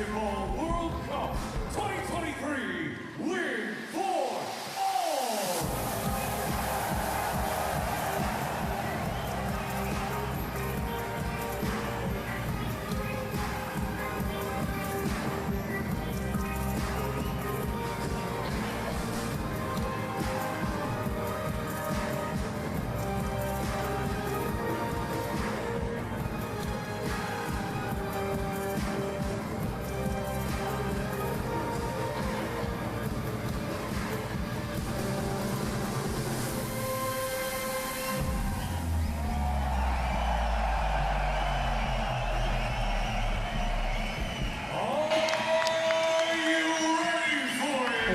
Basketball World Cup 2023 win for all.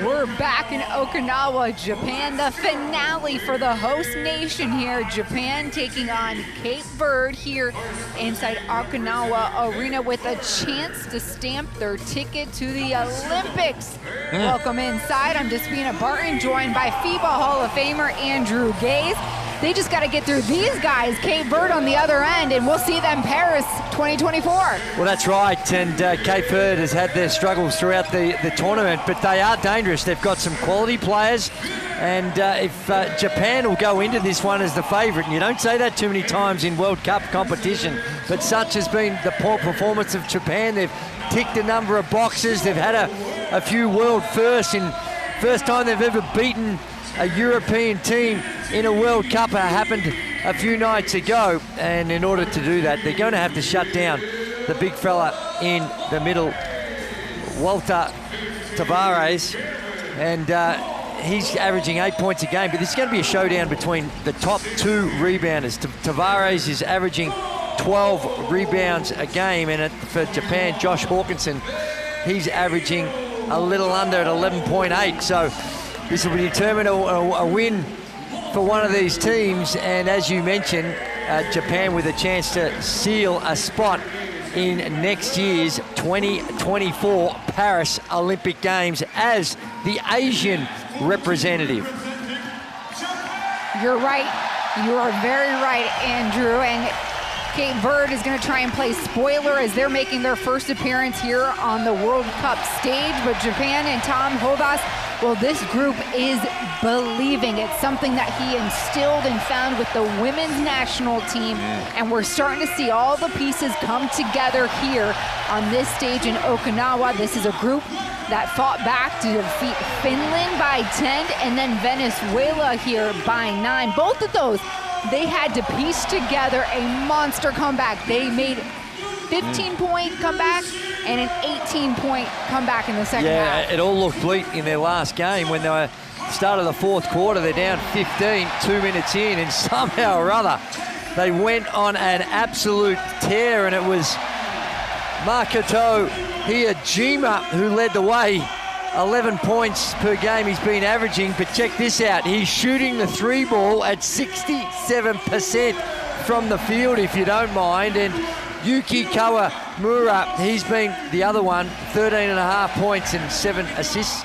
We're back in Okinawa, Japan, the finale for the host nation here. Japan taking on Cape Verde here inside Okinawa Arena with a chance to stamp their ticket to the Olympics. Welcome inside. I'm Despina Barton, joined by FIBA Hall of Famer Andrew Gaze. They just got to get through these guys, Cape Verde on the other end, and we'll see them Paris 2024. Well, that's right, and Cape Verde has had their struggles throughout the tournament, but they are dangerous. They've got some quality players, and if Japan will go into this one as the favourite, and you don't say that too many times in World Cup competition, but such has been the poor performance of Japan. They've ticked a number of boxes. They've had a few world firsts, and first time they've ever beaten a European team in a World Cup happened a few nights ago, and in order to do that, they're going to have to shut down the big fella in the middle, Walter Tavares, and he's averaging 8 points a game, but this is going to be a showdown between the top two rebounders. Tavares is averaging 12 rebounds a game, and for Japan, Josh Hawkinson, he's averaging a little under at 11.8, so this will determine a win for one of these teams, and as you mentioned, Japan with a chance to seal a spot in next year's 2024 Paris Olympic Games as the Asian representative. You're right. You are very right, Andrew. And Cape Verde is going to try and play spoiler as they're making their first appearance here on the World Cup stage. But Japan and Tom Hovas, well, this group is believing. It's something that he instilled and found with the women's national team. And we're starting to see all the pieces come together here on this stage in Okinawa. This is a group that fought back to defeat Finland by 10 and then Venezuela here by 9. Both of those, they had to piece together a monster comeback. They made 15-point comeback and an 18-point comeback in the second half. Yeah, it all looked bleak in their last game when they were start of the fourth quarter. They're down 15, 2 minutes in, and somehow or other they went on an absolute tear, and it was Makoto Hiyajima who led the way. 11 points per game he's been averaging, but check this out. He's shooting the three ball at 67% from the field, if you don't mind, and Yuki Kawamura, he's been the other one, 13.5 points and 7 assists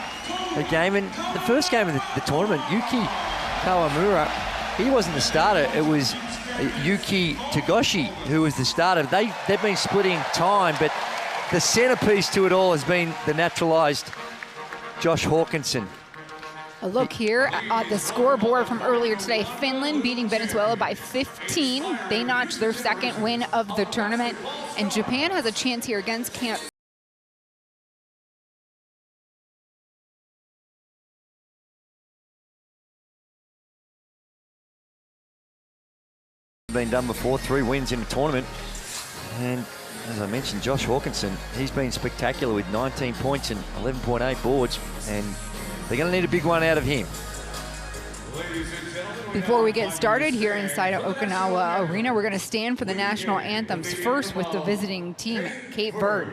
a game. And the first game of the tournament, Yuki Kawamura, he wasn't the starter. It was Yuki Togoshi who was the starter. They've been splitting time, but the centerpiece to it all has been the naturalized Josh Hawkinson. A look here at the scoreboard from earlier today. Finland beating Venezuela by 15. They notched their second win of the tournament. And Japan has a chance here against Camp. Been done before, 3 wins in a tournament. And as I mentioned, Josh Hawkinson, he's been spectacular with 19 points and 11.8 boards, and they're going to need a big one out of him. Before we get started here inside of Okinawa Arena, we're going to stand for the national anthems first with the visiting team, Cape Verde.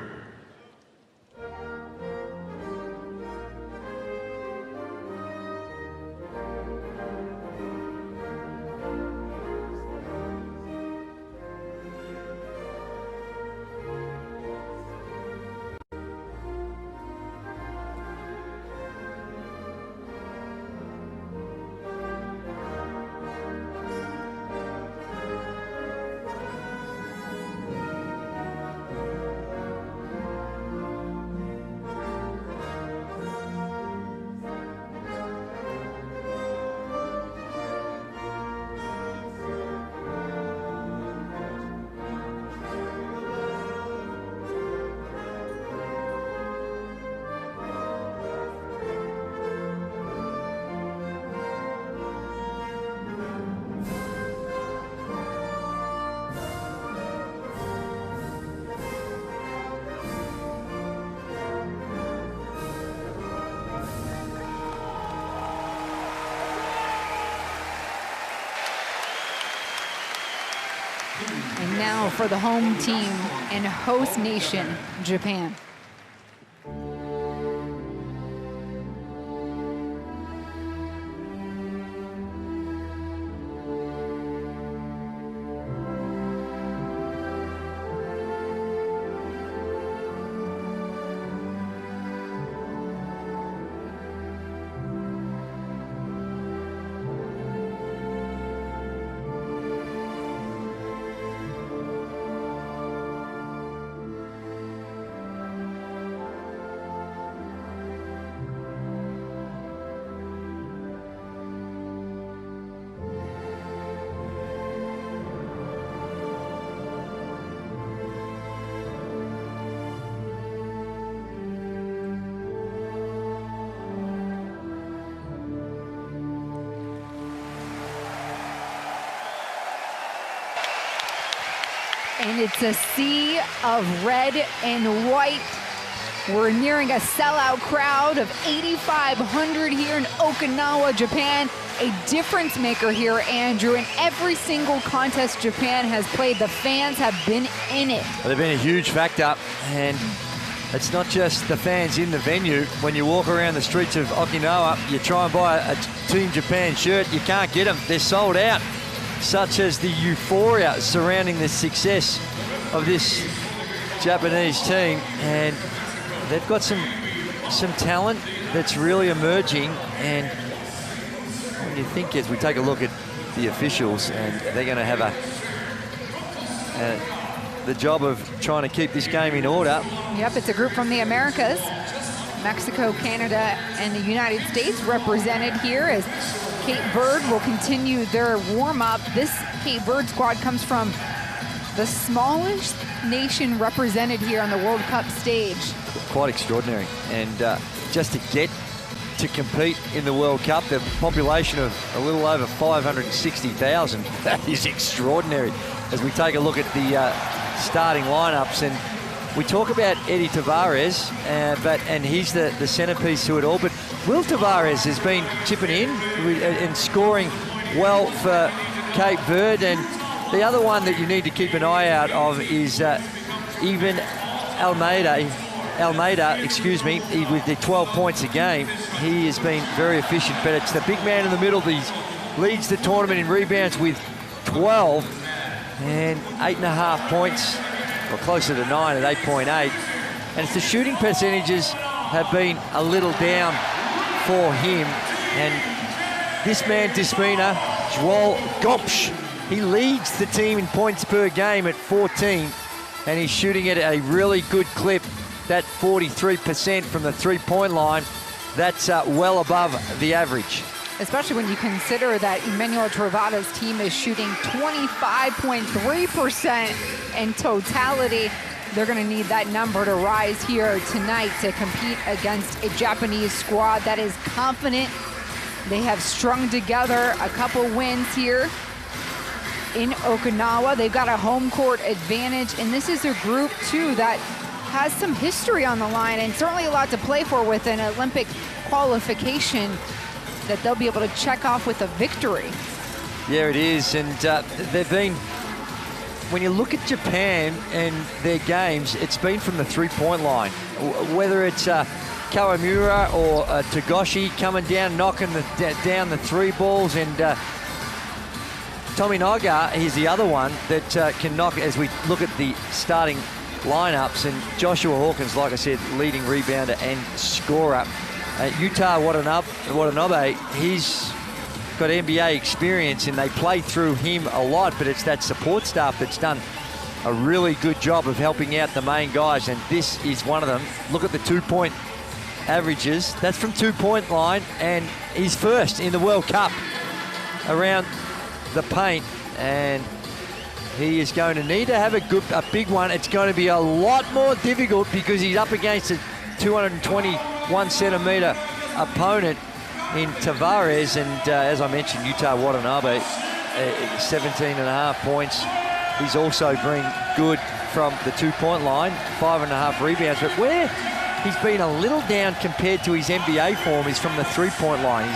now for the home team and host nation, Japan. And it's a sea of red and white. We're nearing a sellout crowd of 8,500 here in Okinawa, Japan. A difference maker here, Andrew. In every single contest Japan has played, the fans have been in it. Well, they've been a huge factor, and it's not just the fans in the venue. When you walk around the streets of Okinawa, you try and buy a Team Japan shirt, you can't get them. They're sold out. Such as the euphoria surrounding the success of this Japanese team, and they've got some talent that's really emerging. And when you think, as we take a look at the officials, and they're going to have the job of trying to keep this game in order. Yep, it's a group from the Americas. Mexico, Canada, and the United States represented here as Cape Verde will continue their warm-up. This Cape Verde squad comes from the smallest nation represented here on the World Cup stage. Quite extraordinary. And just to get to compete in the World Cup, the population of a little over 560,000, that is extraordinary. As we take a look at the starting lineups, and we talk about Eddie Tavares, and he's the centerpiece to it all. But Will Tavares has been chipping in and scoring well for Cape Verde. And the other one that you need to keep an eye out of is even Almeida, with the 12 points a game. He has been very efficient, but it's the big man in the middle that leads the tournament in rebounds with 12 and 8.5 points. Well, closer to 9 at 8.8. And it's the shooting percentages have been a little down for him. And this man, Despina, Joel Gomsch, he leads the team in points per game at 14. And he's shooting it at a really good clip. That 43% from the three-point line. That's well above the average. Especially when you consider that Emmanuel Travada's team is shooting 25.3% in totality. They're going to need that number to rise here tonight to compete against a Japanese squad that is confident. They have strung together a couple wins here in Okinawa. They've got a home court advantage, and this is a group, too, that has some history on the line and certainly a lot to play for with an Olympic qualification that they'll be able to check off with a victory. Yeah, it is. And they've been, when you look at Japan and their games, it's been from the three-point line. Whether it's Kawamura or Togoshi coming down, knocking down the three balls, and Tominaga, he's the other one that can knock, as we look at the starting lineups. And Joshua Hawkins, like I said, leading rebounder and scorer. Yuta Watanabe, he's got NBA experience, and they play through him a lot, but it's that support staff that's done a really good job of helping out the main guys, and this is one of them. Look at the two-point averages. That's from two-point line, and he's first in the World Cup around the paint, and he is going to need to have a big one. It's going to be a lot more difficult because he's up against a 221-centimetre opponent in Tavares. And as I mentioned, Yuta Watanabe, 17.5 points. He's also been good from the two-point line, 5.5 rebounds. But where he's been a little down compared to his NBA form is from the three-point line.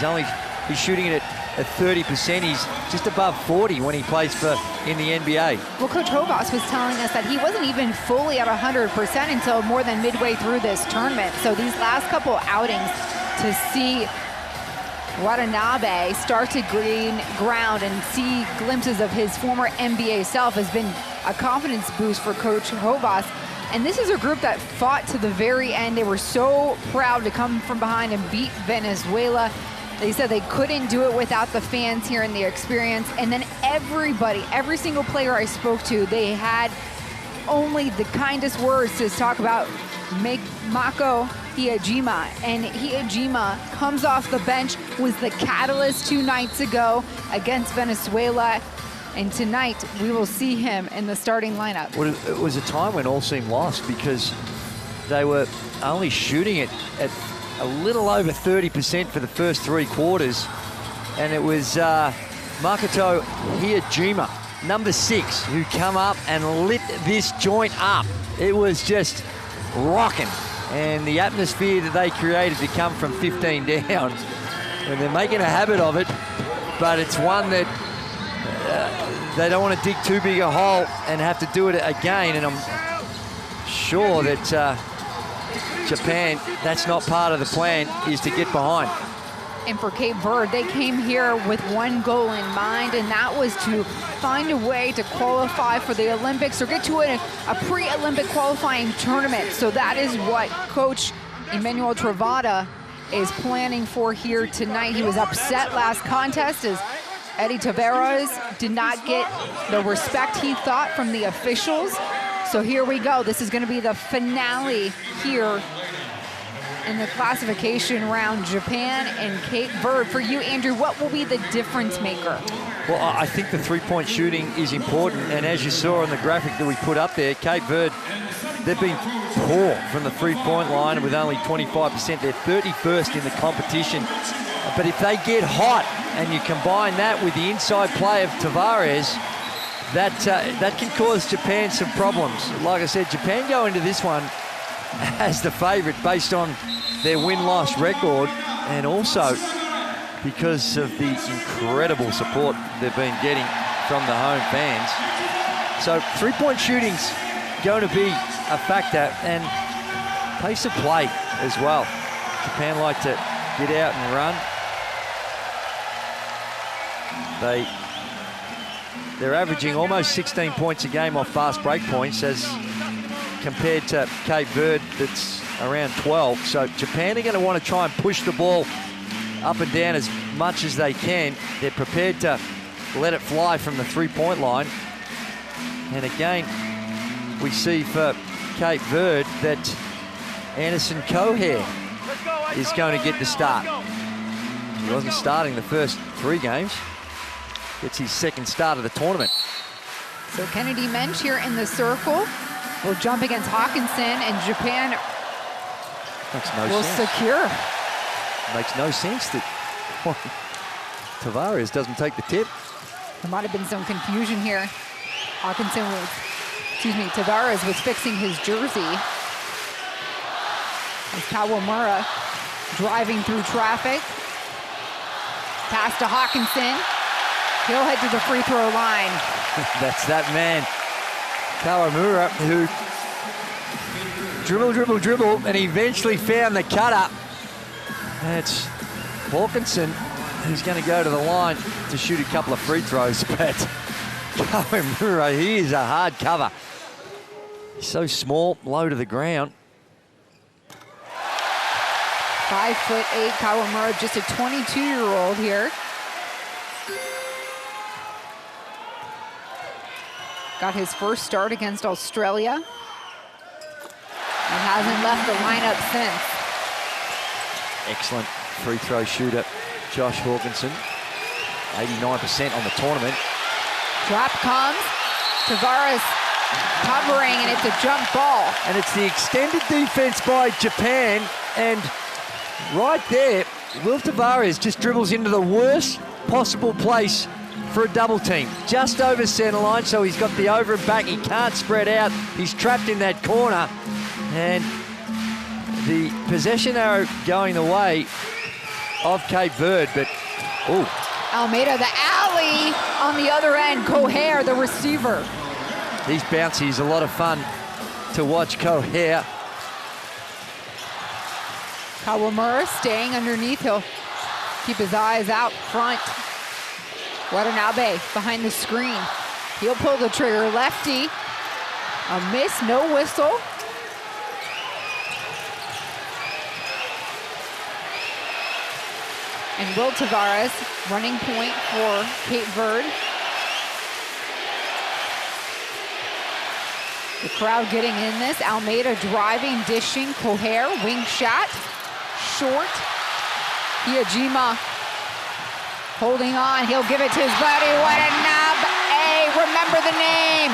He's shooting it at at 30%. He's just above 40 when he plays in the NBA. Well, Coach Hovas was telling us that he wasn't even fully at 100% until more than midway through this tournament. So these last couple outings, to see Watanabe start to gain ground and see glimpses of his former NBA self has been a confidence boost for Coach Hovas. And this is a group that fought to the very end. They were so proud to come from behind and beat Venezuela. They said they couldn't do it without the fans here and the experience. And then everybody, every single player I spoke to, they had only the kindest words to talk about Mako Hiejima. And Hiejima comes off the bench, was the catalyst 2 nights ago against Venezuela. And tonight, we will see him in the starting lineup. Well, it was a time when all seemed lost because they were only shooting it at a little over 30% for the first 3 quarters. And it was Makoto Hiejima, number 6, who come up and lit this joint up. It was just rocking. And the atmosphere that they created to come from 15 down, and they're making a habit of it, but it's one that they don't want to dig too big a hole and have to do it again. And I'm sure that Japan, that's not part of the plan, is to get behind. And for Cape Verde, they came here with one goal in mind, and that was to find a way to qualify for the Olympics or get to a pre-Olympic qualifying tournament. So that is what Coach Emmanuel Travada is planning for here tonight. He was upset last contest as Eddie Tavares did not get the respect he thought from the officials. So here we go. This is going to be the finale here in the classification round, Japan and Cape Verde. For you, Andrew, what will be the difference maker? Well, I think the three-point shooting is important, and as you saw on the graphic that we put up there, Cape Verde, they've been poor from the three-point line with only 25%. They're 31st in the competition. But if they get hot and you combine that with the inside play of Tavares, that can cause Japan some problems. Like I said, Japan go into this one as the favourite based on their win-loss record, and also because of the incredible support they've been getting from the home fans. So three-point shooting's going to be a factor, and pace of play as well. Japan like to get out and run. They're averaging almost 16 points a game off fast break points, as compared to Cape Verde that's around 12. So Japan are going to want to try and push the ball up and down as much as they can. They're prepared to let it fly from the three-point line. And again, we see for Cape Verde that Anderson Coher is going to get the start. He wasn't starting the first 3 games. It's his second start of the tournament. So Kennedy Mensch here in the circle will jump against Hawkinson, and Japan will secure. Makes no sense that Tavares doesn't take the tip. There might have been some confusion here. Tavares was fixing his jersey as Kawamura driving through traffic. Pass to Hawkinson. He'll head to the free throw line. That's that man, Kawamura, who dribble, and eventually found the cutter. And it's Hawkinson who's going to go to the line to shoot a couple of free throws, but Kawamura, he is a hard cover. He's so small, low to the ground. 5'8" Kawamura, just a 22-year-old here. Got his first start against Australia and hasn't left the lineup since. Excellent free throw shooter, Josh Hawkinson. 89% on the tournament. Drop comes, Tavares covering, and it's a jump ball. And it's the extended defense by Japan, and right there, Will Tavares just dribbles into the worst possible place for a double team, just over center line, so he's got the over and back. He can't spread out. He's trapped in that corner, and the possession arrow going the way of Cape Verde, but Almeida, the alley on the other end. Coher, the receiver. He's bouncy. He's a lot of fun to watch. Coher. Kawamura staying underneath. He'll keep his eyes out front. Watanabe behind the screen. He'll pull the trigger. Lefty. A miss, no whistle. And Will Tavares running point for Cape Verde. The crowd getting in this. Almeida driving, dishing. Coher, wing shot. Short. Hijima holding on. He'll give it to his buddy. Watanabe. Remember the name.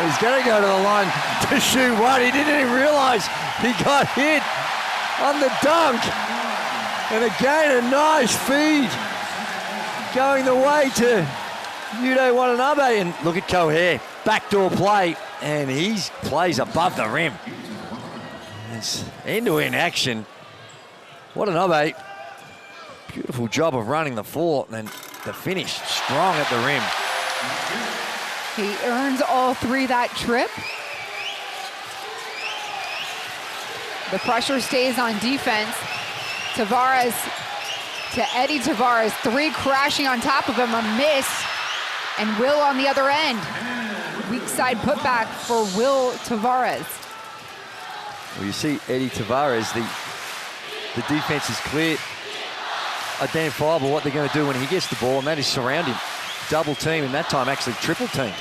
He's going to go to the line to shoot one. He didn't even realize he got hit on the dunk. And again, a nice feed going the way to Yudo Watanabe. And look at Coher, backdoor play, and he plays above the rim. It's end-to-end action. Watanabe, beautiful job of running the floor, and the finish strong at the rim. He earns all three that trip. The pressure stays on defense. Tavares to Eddie Tavares, three crashing on top of him, a miss, and Will on the other end. Weak side putback for Will Tavares. Well, you see Eddie Tavares, the defense is clear, identifiable what they're going to do when he gets the ball, and that is surround him. Double team, and that time actually triple team.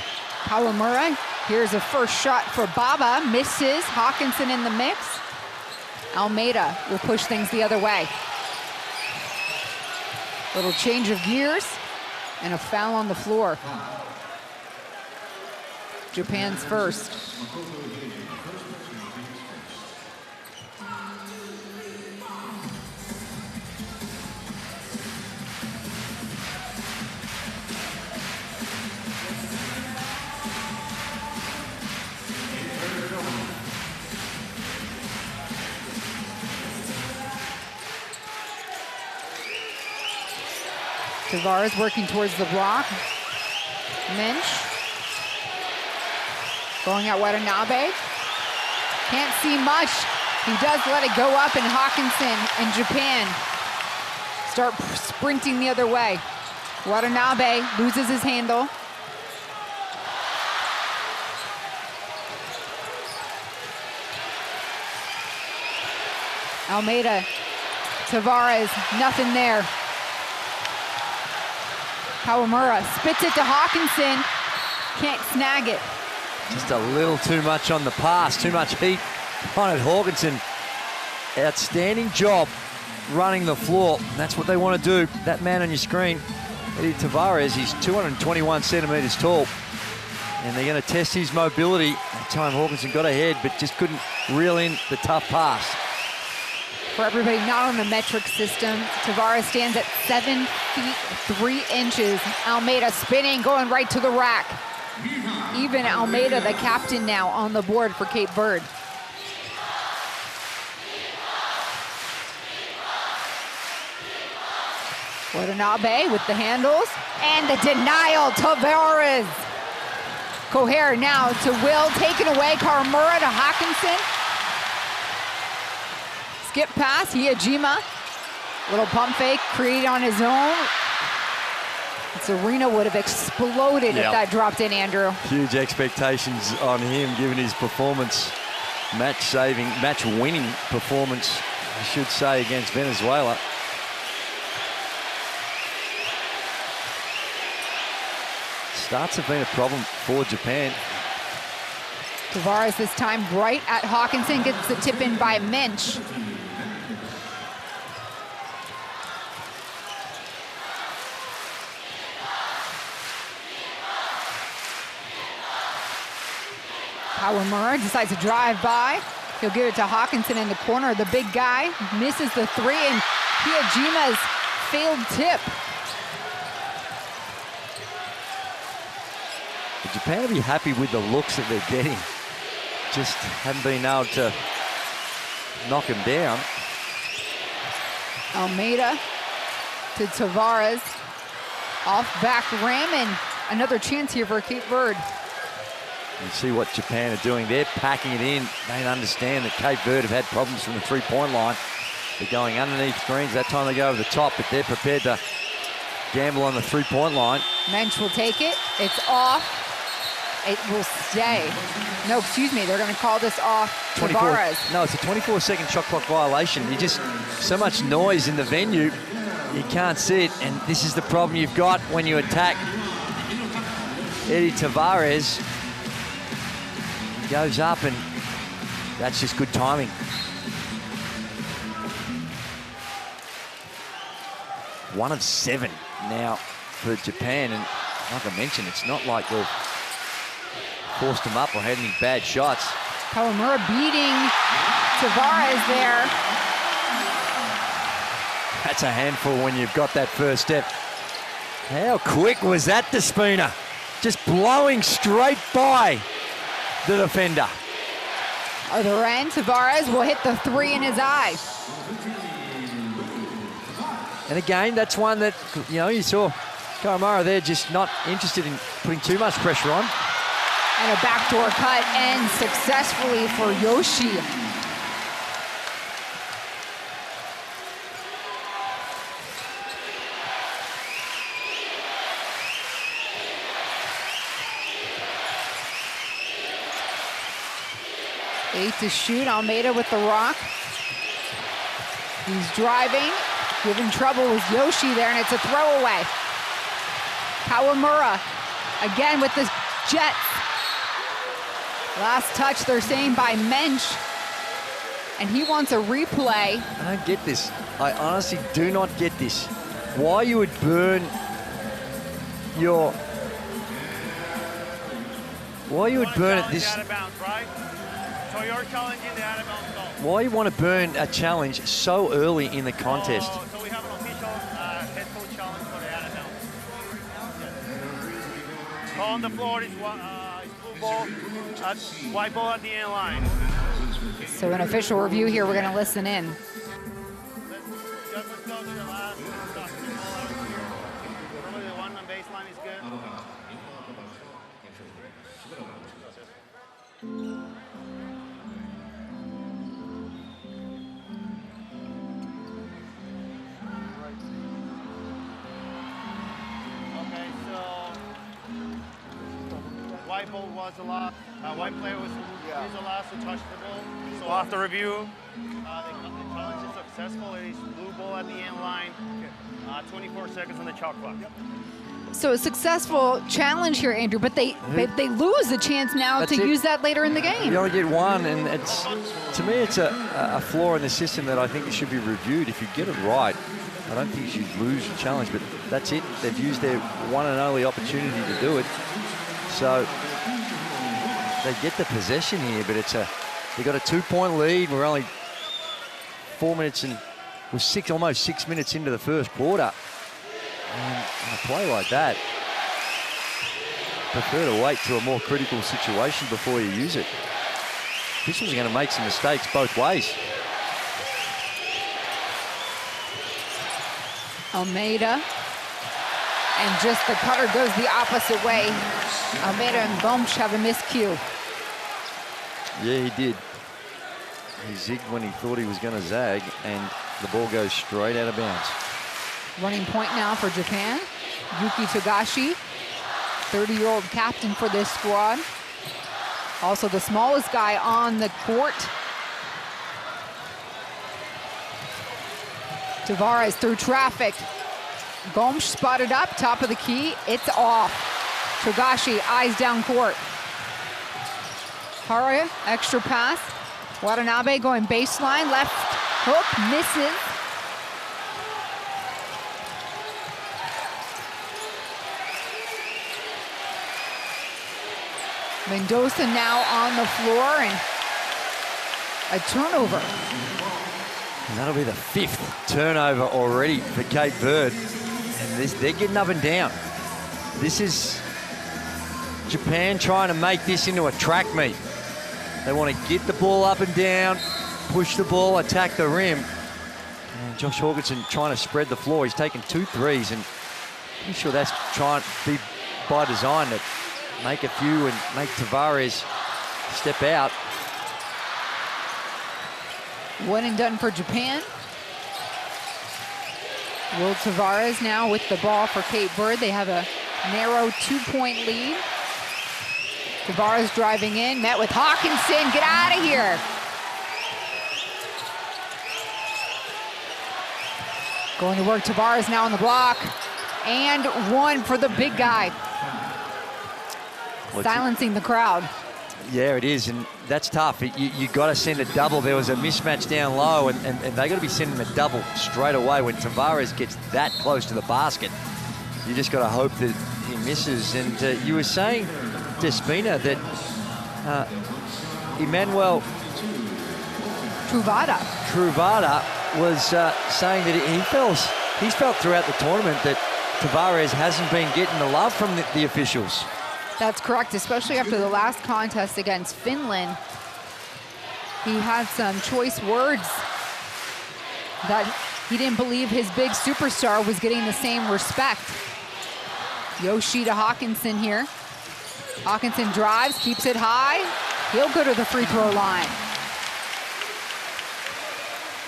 Kawamura, here's a first shot for Baba, misses. Hawkinson in the mix. Almeida will push things the other way. Little change of gears and a foul on the floor. Japan's first. Tavares working towards the block. Minch. Going at Watanabe. Can't see much. He does let it go up, and Hawkinson and Japan start sprinting the other way. Watanabe loses his handle. Almeida, Tavares, nothing there. Kawamura spits it to Hawkinson, can't snag it. Just a little too much on the pass, too much heat on it. Hawkinson, outstanding job running the floor. That's what they want to do. That man on your screen, Eddie Tavares, he's 221 centimeters tall, and they're going to test his mobility. That time Hawkinson got ahead, but just couldn't reel in the tough pass. For everybody not on the metric system, Tavares stands at 7 feet 3 inches. Almeida spinning, going right to the rack. Even Almeida, the captain now, on the board for Cape Verde. Watanabe with the handles and the denial. Tavares. Coher now to Will, taken away. Kawamura to Hawkinson. Skip pass, Hijima. Little pump fake created on his own. This arena would have exploded if that dropped in, Andrew. Huge expectations on him given his performance. Match-saving, match-winning performance, I should say, against Venezuela. Starts have been a problem for Japan. Tavares this time right at Hawkinson, gets the tip in by Minch. Kawamura decides to drive by. He'll give it to Hawkinson in the corner. The big guy misses the three, and Hijima's failed tip. Japan will be happy with the looks that they're getting. Just haven't been able to knock him down. Almeida to Tavares. Off back rim, and another chance here for Cape Verde. You see what Japan are doing. They're packing it in. They understand that Cape Verde have had problems from the three-point line. They're going underneath screens. That time they go over the top, but they're prepared to gamble on the three-point line. Mensch will take it. It's off. It will stay. No, excuse me. They're going to call this off. 24. Tavares. No, it's a 24-second shot clock violation. You just so much noise in the venue, you can't see it. And this is the problem you've got when you attack Eddie Tavares. He goes up, and that's just good timing. One of 7 now for Japan, and like I mentioned, it's not like they've forced him up or had any bad shots. Kawamura beating Tavares there. That's a handful when you've got that first step. How quick was that, Despina? Just blowing straight by the defender. Other end, Tavares will hit the 3 in his eye. And again, that's one that, you know, you saw Kawamura there just not interested in putting too much pressure on. And a backdoor cut ends successfully for Yoshi. Eight to shoot. Almeida with the rock. He's driving. Giving trouble with Yoshi there, and it's a throwaway. Kawamura again with the Jets. Last touch, they're saying, by Mensch. And he wants a replay. I don't get this. I honestly do not get this. Why you would burn your... Why you would burn it this... Out of bounds, right? So you're challenging the out of bounds goal. Why you want to burn a challenge so early in the contest? So we have an official head coach challenge for the out of bounds. Yes. On the floor is blue ball, white ball at the end line. So an official review here, we're going to listen in. Let's go to the last stop. Probably the one on baseline is good. Okay, so white ball was allowed. White player is allowed to touch the ball. So after review, the challenge is successful. It is blue ball at the end line. 24 seconds on the shot clock. So a successful challenge here, Andrew, but they lose a chance now That's to it. use that later in the game. You only get one, and it's, to me, it's a flaw in the system that I think it should be reviewed. If you get it right, I don't think you should lose your challenge, but that's it. They've used their one and only opportunity to do it. So they get the possession here, but they got a 2-point lead. We're only 4 minutes and we're almost 6 minutes into the first quarter. And on a play like that, prefer to wait to a more critical situation before you use it. Officials are going to make some mistakes both ways. Almeida, and just the cutter goes the opposite way. Almeida and Gomes have a miscue. Yeah, he did. He zigged when he thought he was going to zag, and the ball goes straight out of bounds. Running point now for Japan. Yuki Togashi, 30-year-old captain for this squad. Also the smallest guy on the court. Tavares through traffic. Gomes spotted up, top of the key. It's off. Togashi, eyes down court. Hara, extra pass. Watanabe going baseline, left hook, misses. Mendoza now on the floor, and a turnover. And that'll be the 5th turnover already for Cape Verde. And they're getting up and down. This is Japan trying to make this into a track meet. They want to get the ball up and down, push the ball, attack the rim. And Josh Hawkinson trying to spread the floor. He's taken 2 threes, and I'm sure that's trying to be by design, to make a few and make Tavares step out. One and done for Japan. Will Tavares now with the ball for Cape Verde. They have a narrow 2-point lead. Tavares driving in, met with Hawkinson. Get out of here. Going to work, Tavares now on the block. And one for the big guy. Silencing the crowd. Yeah, it is, and that's tough. You got to send a double. There was a mismatch down low, and they got to be sending a double straight away when Tavares gets that close to the basket. You just got to hope that he misses. And you were saying, Despina, that Emmanuel Truvada was saying that he's felt throughout the tournament that Tavares hasn't been getting the love from the officials. That's correct, especially after the last contest against Finland. He had some choice words that he didn't believe his big superstar was getting the same respect. Yoshi to Hawkinson here. Hawkinson drives, keeps it high. He'll go to the free throw line.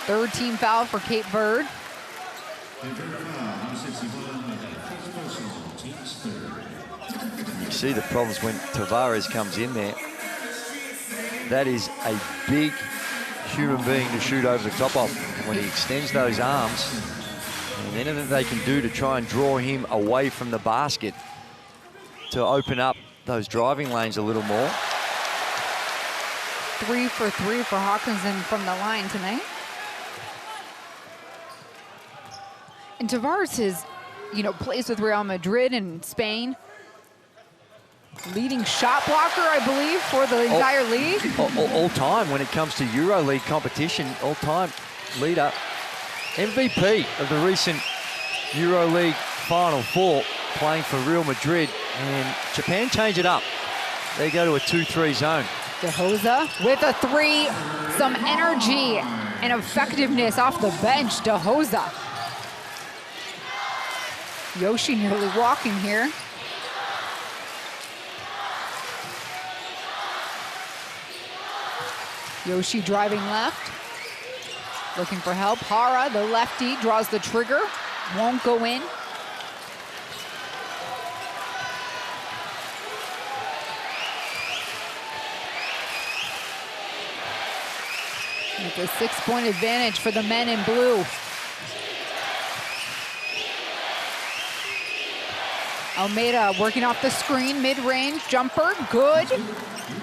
Third team foul for Cape Verde. You see the problems when Tavares comes in there. That is a big human being to shoot over the top of when he extends those arms. And anything they can do to try and draw him away from the basket to open up those driving lanes a little more. 3 for 3 for Hawkinson from the line tonight. And Tavares is, plays with Real Madrid and Spain. Leading shot blocker, I believe, for the entire league. All time when it comes to EuroLeague competition, all time leader. MVP of the recent EuroLeague Final Four, playing for Real Madrid. And Japan change it up. They go to a 2-3 zone. De Hoza with a 3. Some energy and effectiveness off the bench. De Hoza. Yoshi nearly walking here. Yoshi driving left. Looking for help. Hara, the lefty, draws the trigger. Won't go in. With a 6-point advantage for the men in blue. Almeida working off the screen, mid-range jumper, good.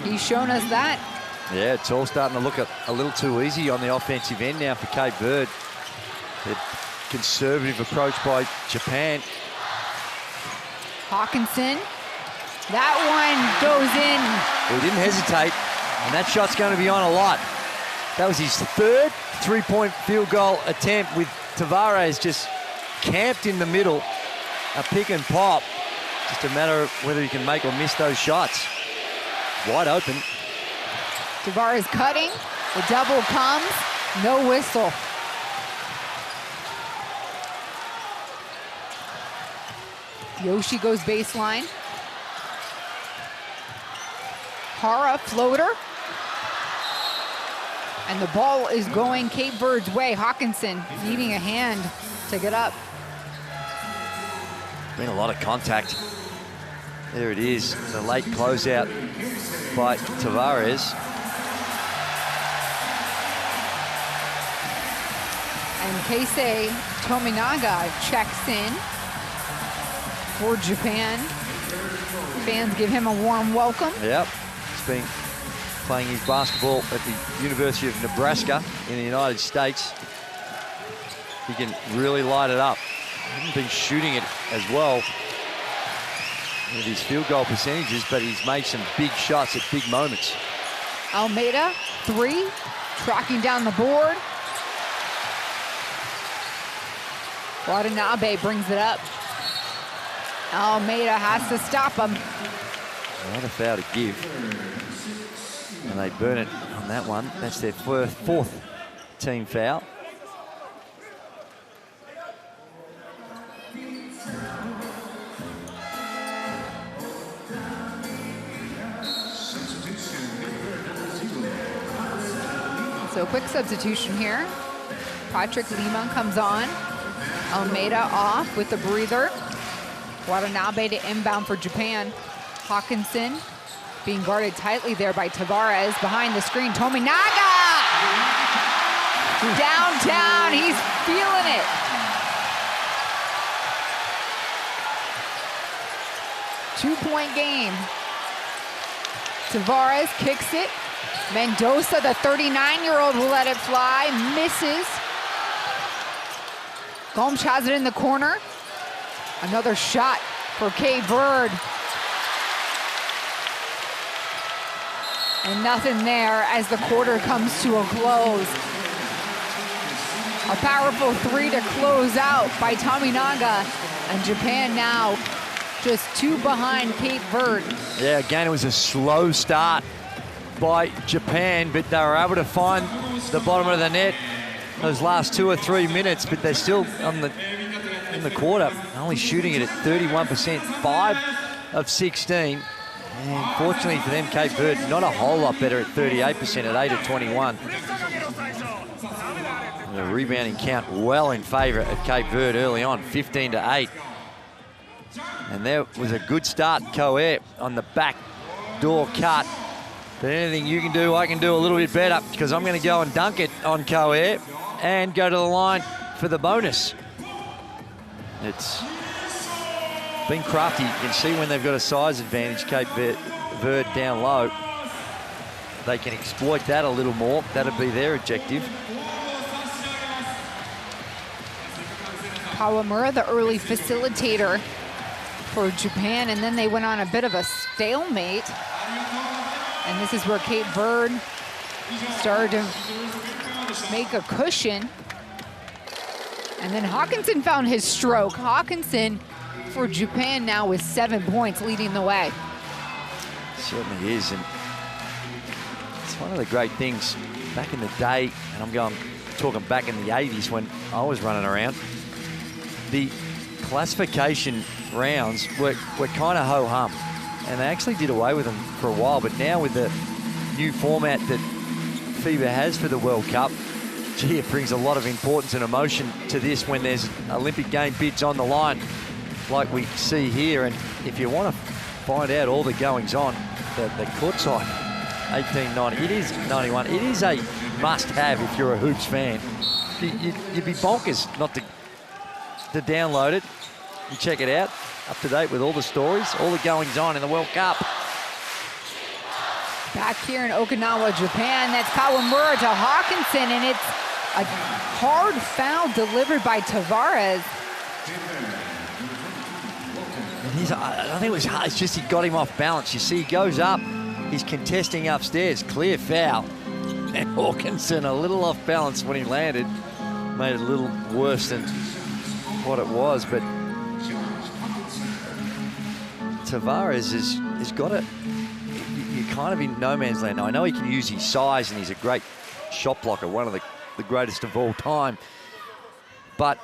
He's shown us that. Yeah, it's all starting to look a little too easy on the offensive end now for Cape Verde. The conservative approach by Japan. Hawkinson, that one goes in. Well, he didn't hesitate, and that shot's going to be on a lot. That was his third 3-point field goal attempt with Tavares just camped in the middle. A pick and pop. Just a matter of whether he can make or miss those shots. Wide open. Tavares cutting. The double comes. No whistle. Yoshi goes baseline. Hara floater. And the ball is going Cape Verde's way. Hawkinson needing a hand to get up. Been a lot of contact. There it is, the late closeout by Tavares. And Keisei Tominaga checks in for Japan. Fans give him a warm welcome. Yep, he's been playing his basketball at the University of Nebraska in the United States. He can really light it up. He hasn't been shooting it as well with his field goal percentages, but he's made some big shots at big moments. Almeida, 3, tracking down the board. Watanabe brings it up. Almeida has to stop him. Not a foul to give. And they burn it on that one. That's their fourth team foul. So a quick substitution here. Patrick Lima comes on. Almeida off with the breather. Watanabe to inbound for Japan. Hawkinson being guarded tightly there by Tavares. Behind the screen, Tominaga! Downtown, he's feeling it. Two-point game. Tavares kicks it. Mendoza, the 39-year-old, will let it fly. Misses. Gomes has it in the corner. Another shot for Cape Verde. And nothing there as the quarter comes to a close. A powerful three to close out by Tominaga. And Japan now just two behind Cape Verde. Yeah, again, it was a slow start by Japan, but they were able to find the bottom of the net those last 2 or 3 minutes, but they're still in the quarter, only shooting it at 31%, 5 of 16. And fortunately for them, Cape Verde, not a whole lot better at 38% at 8 of 21. The rebounding count well in favour of Cape Verde early on, 15 to 8. And there was a good start, Coair, on the back door cut. But anything you can do, I can do a little bit better, because I'm going to go and dunk it on Coair and go to the line for the bonus. It's been crafty. You can see when they've got a size advantage, Cape Verde down low. They can exploit that a little more. That'll be their objective. Kawamura, the early facilitator for Japan, and then they went on a bit of a stalemate. And this is where Cape Verde started to make a cushion. And then Hawkinson found his stroke. Hawkinson for Japan now with 7 points, leading the way. Certainly is, and it's one of the great things back in the day, and I'm talking back in the 80s when I was running around. The classification rounds were kind of ho-hum, and they actually did away with them for a while, but now with the new format that FIBA has for the World Cup, gee, it brings a lot of importance and emotion to this when there's Olympic game bids on the line like we see here. And if you want to find out all the goings on, the courtside 1890, it is 91. It is a must-have if you're a hoops fan. You'd be bonkers not to download it and check it out. Up to date with all the stories, all the goings on in the World Cup. Back here in Okinawa, Japan, that's Kawamura to Hawkinson, and it's a hard foul delivered by Tavares. And I think it was hard. It's just he got him off balance. You see, he goes up, he's contesting upstairs, clear foul. And Hawkinson, a little off balance when he landed, made it a little worse than what it was. But Tavares has got it. You're kind of in no man's land. Now, I know he can use his size, and he's a great shot blocker, one of the greatest of all time. But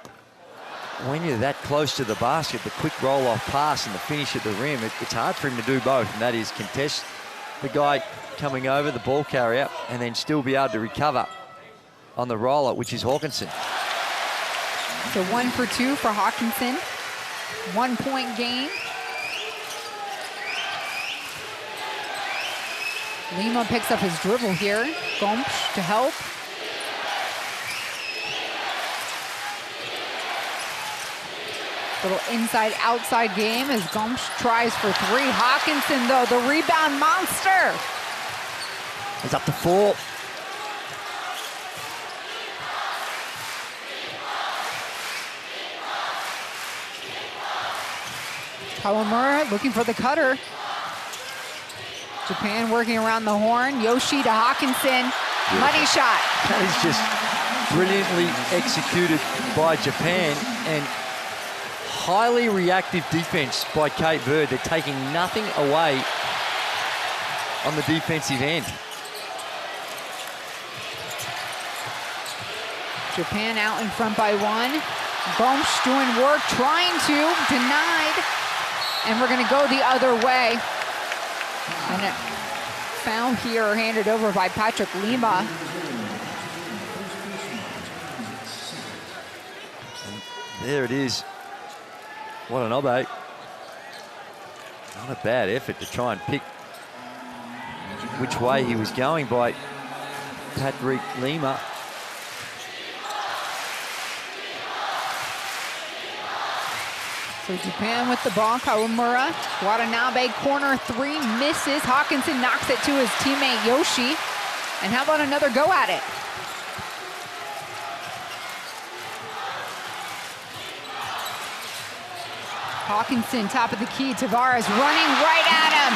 when you're that close to the basket, the quick roll-off pass and the finish at the rim, it's hard for him to do both, and that is contest the guy coming over, the ball carrier, and then still be able to recover on the roller, which is Hawkinson. So 1 for 2 for Hawkinson. 1 point game. Lima picks up his dribble here. Gomes to help. Little inside-outside game as Gomes tries for 3. Hawkinson, though, the rebound monster. He's up to 4. Kawamura looking for the cutter. Japan working around the horn. Yoshi to Hawkinson. Money shot. That is just brilliantly executed by Japan, and highly reactive defense by Cape Verde. They're taking nothing away on the defensive end. Japan out in front by 1. Gomes doing work, trying to, denied. And we're gonna go the other way. And a foul here handed over by Patrick Lima. There it is. What an obey. Not a bad effort to try and pick which way he was going by Patrick Lima. So Japan with the ball, Kawamura. Watanabe, corner three, misses. Hawkinson knocks it to his teammate Yoshi. And how about another go at it? Hawkinson, top of the key. Tavares running right at him.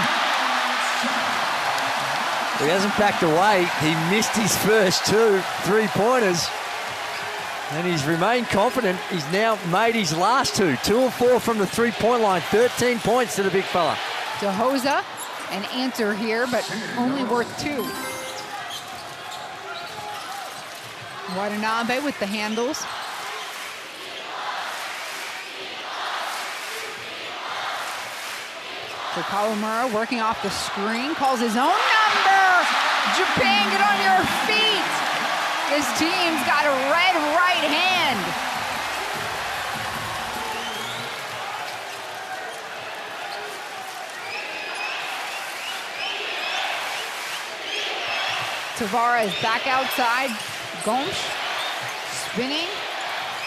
He hasn't backed away. He missed his first 2 3-pointers. And he's remained confident. He's now made his last 2. 2 of 4 from the 3-point line. 13 points to the big fella. DeHosa, an answer here, but only worth 2. Watanabe with the handles. So Kawamura working off the screen, calls his own number. Japan, get on your feet. This team's got a red right hand. Tavares back outside. Gomes spinning.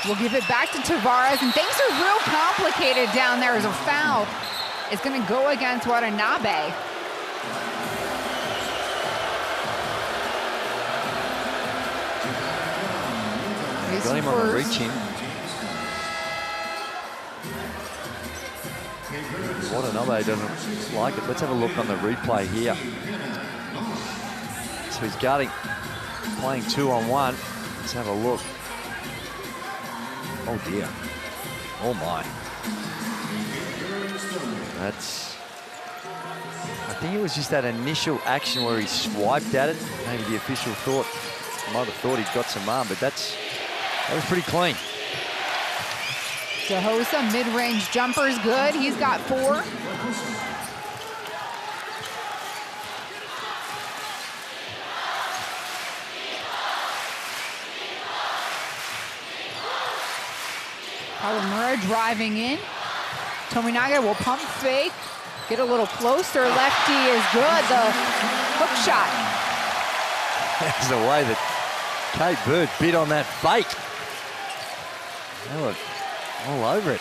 We'll give it back to Tavares, and things are real complicated down there as a foul. It's going to go against Watanabe. Got him on the reach in. Watanabe doesn't like it. Let's have a look on the replay here. So he's guarding, playing 2-on-1. Let's have a look. Oh dear. Oh my. That's, I think it was just that initial action where he swiped at it. Maybe the official might have thought he'd got some arm, but that was pretty clean. DeHosa, mid-range jumper's good. He's got 4. Kawamura driving in. Tominaga will pump fake, get a little closer. Lefty is good. The hook shot. That's the way that Cape Verde bit on that fake. They were all over it.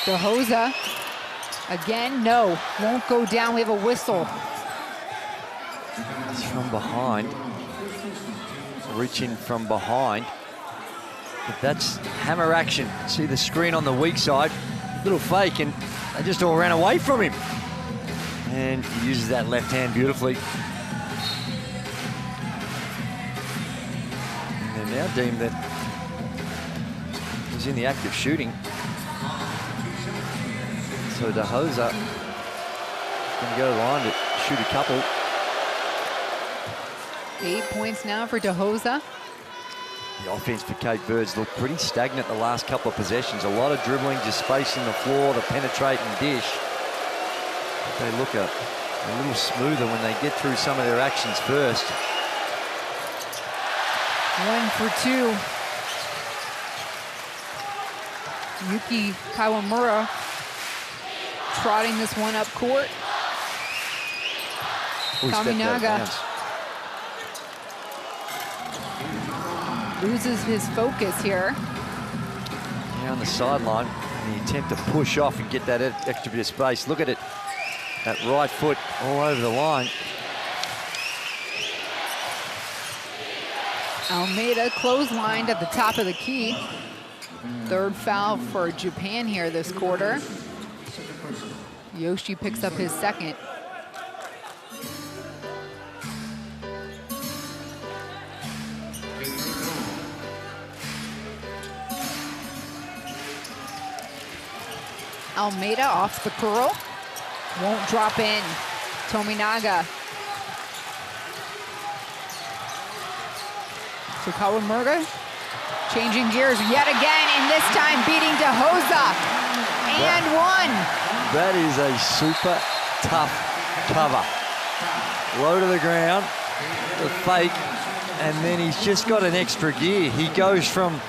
DeHosa, again, no, won't go down. We have a whistle. It's from behind. Reaching from behind. But that's hammer action. See the screen on the weak side. Little fake, and they just all ran away from him. And he uses that left hand beautifully. And they're now deemed that he's in the act of shooting. So DeHosa going to go to the line to shoot a couple. 8 points now for DeHosa. The offense for Cape Verde's looked pretty stagnant the last couple of possessions. A lot of dribbling, just spacing the floor to penetrate and dish. But they look a little smoother when they get through some of their actions first. 1 for 2. Yuki Kawamura trotting this one up court. Ooh, Tominaga loses his focus here. Yeah, on the sideline, in the attempt to push off and get that extra bit of space. Look at it, that right foot all over the line. Almeida clotheslined at the top of the key. 3rd foul for Japan here this quarter. Yoshi picks up his 2nd. Almeida off the curl. Won't drop in. Tominaga. To Kawamura. Changing gears yet again, and this time beating DeHosa. And 1. That is a super tough cover. Low to the ground, the fake, and then he's just got an extra gear. He goes from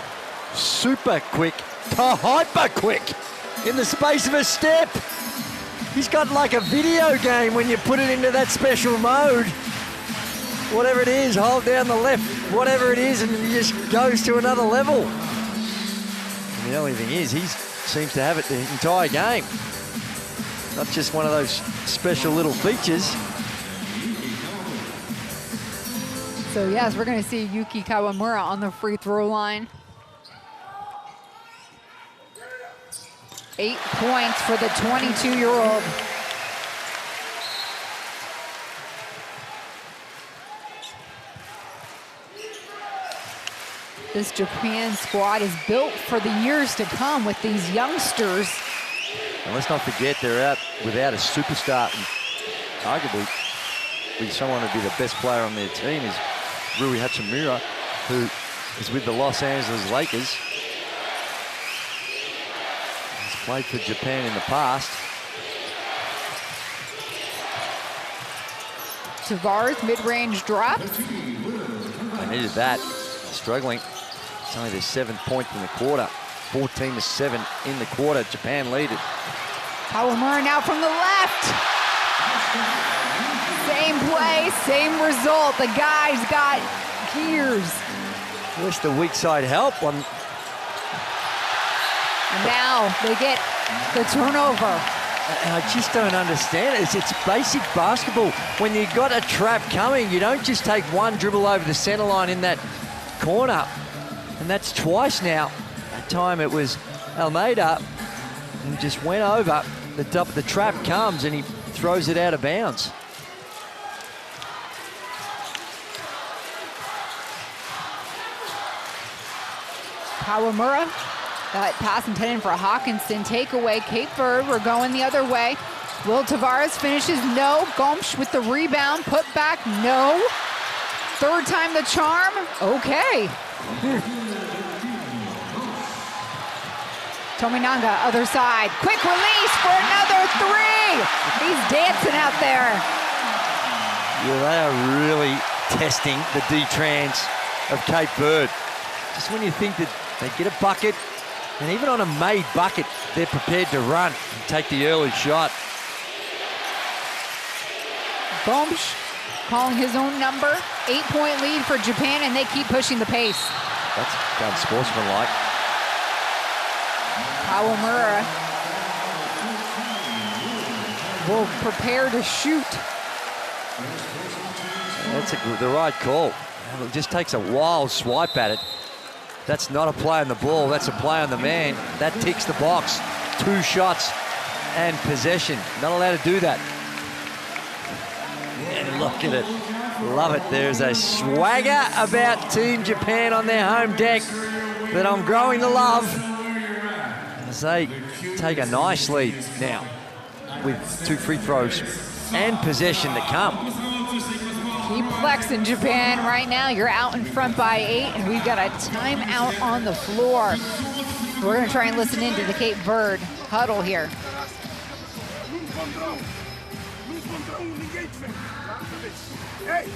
super quick to hyper quick in the space of a step. He's got like a video game when you put it into that special mode. Whatever it is, hold down the left, whatever it is, and he just goes to another level. And the only thing is, he seems to have it the entire game. Not just one of those special little features. So yes, we're going to see Yuki Kawamura on the free throw line. 8 points for the 22-year-old. This Japan squad is built for the years to come with these youngsters. And let's not forget they're out without a superstar. And arguably, someone who'd be the best player on their team is Rui Hachimura, who is with the Los Angeles Lakers. He's played for Japan in the past. Tavares mid-range drop. They needed that. Struggling. It's only their 7th point in the quarter. 14-7 in the quarter. Japan lead it. Kawamura now from the left. Same play, same result. The guy's got gears. Wish the weak side help. And now they get the turnover. I just don't understand it. It's basic basketball. When you've got a trap coming, you don't just take one dribble over the center line in that corner. And that's twice now. That time it was Almeida who just went over. The trap comes and he throws it out of bounds. Kawamura, that pass intended for Hawkinson. Takeaway, Cape Verde, we're going the other way. Will Tavares finishes, no. Gomes with the rebound, put back, no. Third time the charm, okay. Tominaga, other side, quick release for another three. He's dancing out there. Yeah, they are really testing the D-Trans of Cape Verde. Just when you think that they get a bucket, and even on a made bucket, they're prepared to run and take the early shot. Gomes calling his own number. 8-point lead for Japan, and they keep pushing the pace. That's unsportsmanlike. Kawamura will prepare to shoot. That's the right call. It just takes a wild swipe at it. That's not a play on the ball, that's a play on the man. That ticks the box. 2 shots and possession. Not allowed to do that. And look at it. Love it. There's a swagger about Team Japan on their home deck that I'm growing to love. As they take a nice lead now with 2 free throws and possession to come. Keep flexing, Japan. Right now, you're out in front by 8, and we've got a timeout on the floor. We're going to try and listen into the Cape Verde huddle here. Ei,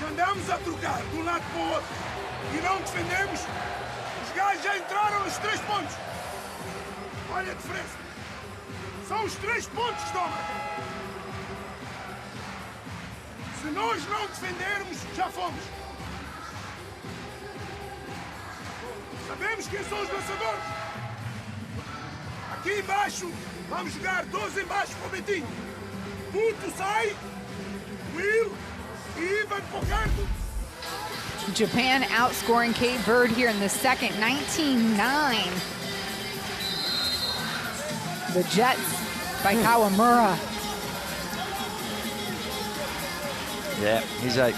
andamos a trocar de lado para o outro e não defendemos. Os gajos já entraram nos 3 pontos. Olha a diferença. São os 3 pontos que estão. Se nós não defendermos, já fomos. Sabemos quem são os lançadores. Aqui embaixo, vamos jogar 12 embaixo para o Betinho. Puto sai. Will, even for canto. Japan outscoring Cape Verde here in the second, 19-9. The Jets by Kawamura. Yeah, he's a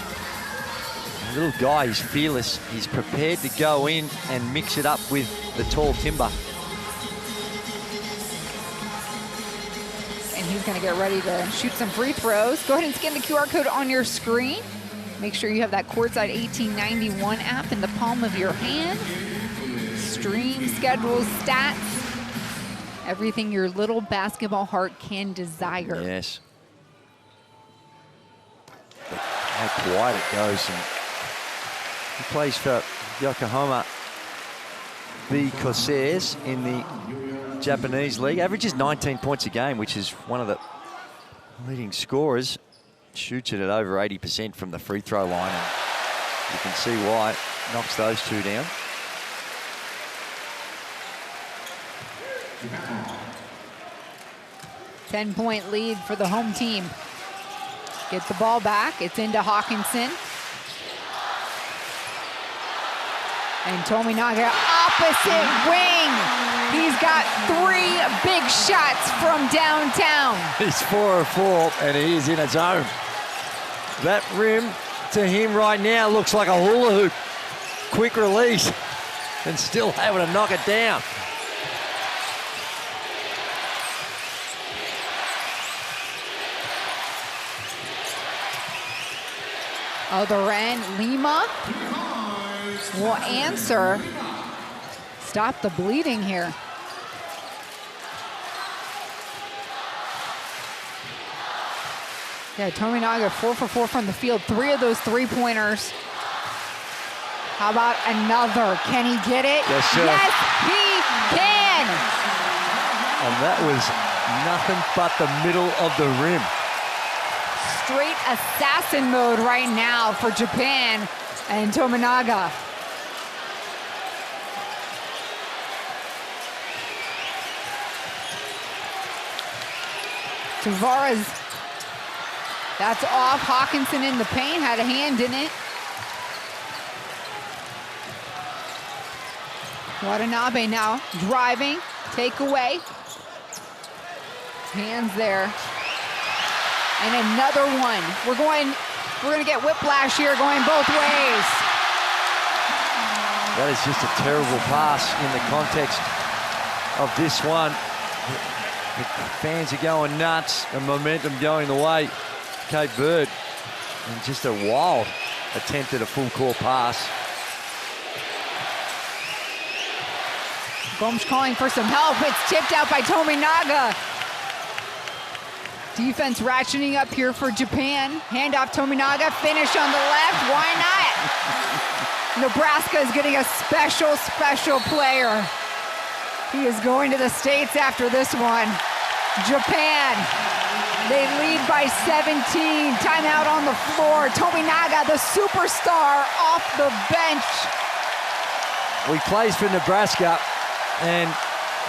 little guy, he's fearless. He's prepared to go in and mix it up with the tall timber. And he's gonna get ready to shoot some free throws. Go ahead and scan the QR code on your screen. Make sure you have that Courtside 1891 app in the palm of your hand. Stream, schedules, stats, everything your little basketball heart can desire. Yes. how quiet it goes. And he plays for Yokohama B. Corsairs in the Japanese league. Averages 19 points a game, which is one of the leading scorers. Shoots it at over 80% from the free throw line. And you can see why. Knocks those two down. Ten-point lead for the home team. Get the ball back. It's into Hawkinson. And Tominaga, opposite wing. He's got 3 big shots from downtown. He's 4 of 4, and he is in a zone. That rim to him right now looks like a hula hoop. Quick release, and still able to knock it down. Other end, Lima will answer. Stop the bleeding here. Yeah, Tominaga 4 for 4 from the field. 3 of those 3-pointers. How about another? Can he get it? Yes, sir. Yes, he can. And that was nothing but the middle of the rim. Straight assassin mode right now for Japan and Tominaga. Tavares, that's off. Hawkinson in the paint, had a hand in it. Watanabe now driving, takeaway. Hands there. And another one. We're gonna get whiplash here going both ways. That is just a terrible pass in the context of this one. The fans are going nuts, and momentum going the way of Cape Verde. And just a wild attempt at a full court pass. Gomes calling for some help. It's tipped out by Tominaga. Defense ratcheting up here for Japan. Handoff Tominaga, finish on the left. Why not? Nebraska is getting a special player. He is going to the States after this one. Japan, they lead by 17. Timeout on the floor. Tominaga, the superstar, off the bench. Well, he plays for Nebraska, and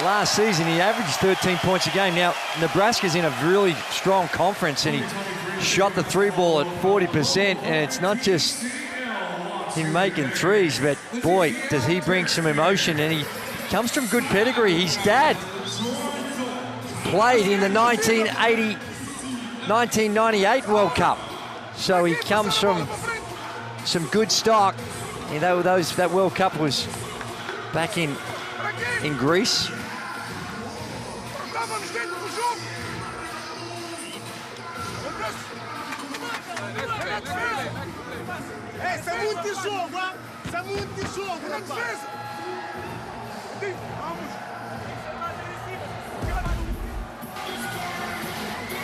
last season he averaged 13 points a game. Now, Nebraska's in a really strong conference, and he shot the 3 ball at 40%, and it's not just him making threes, but boy, does he bring some emotion, and he comes from good pedigree. His dad played in the 1998 World Cup, so he comes from some good stock. You know, that World Cup was back in Greece.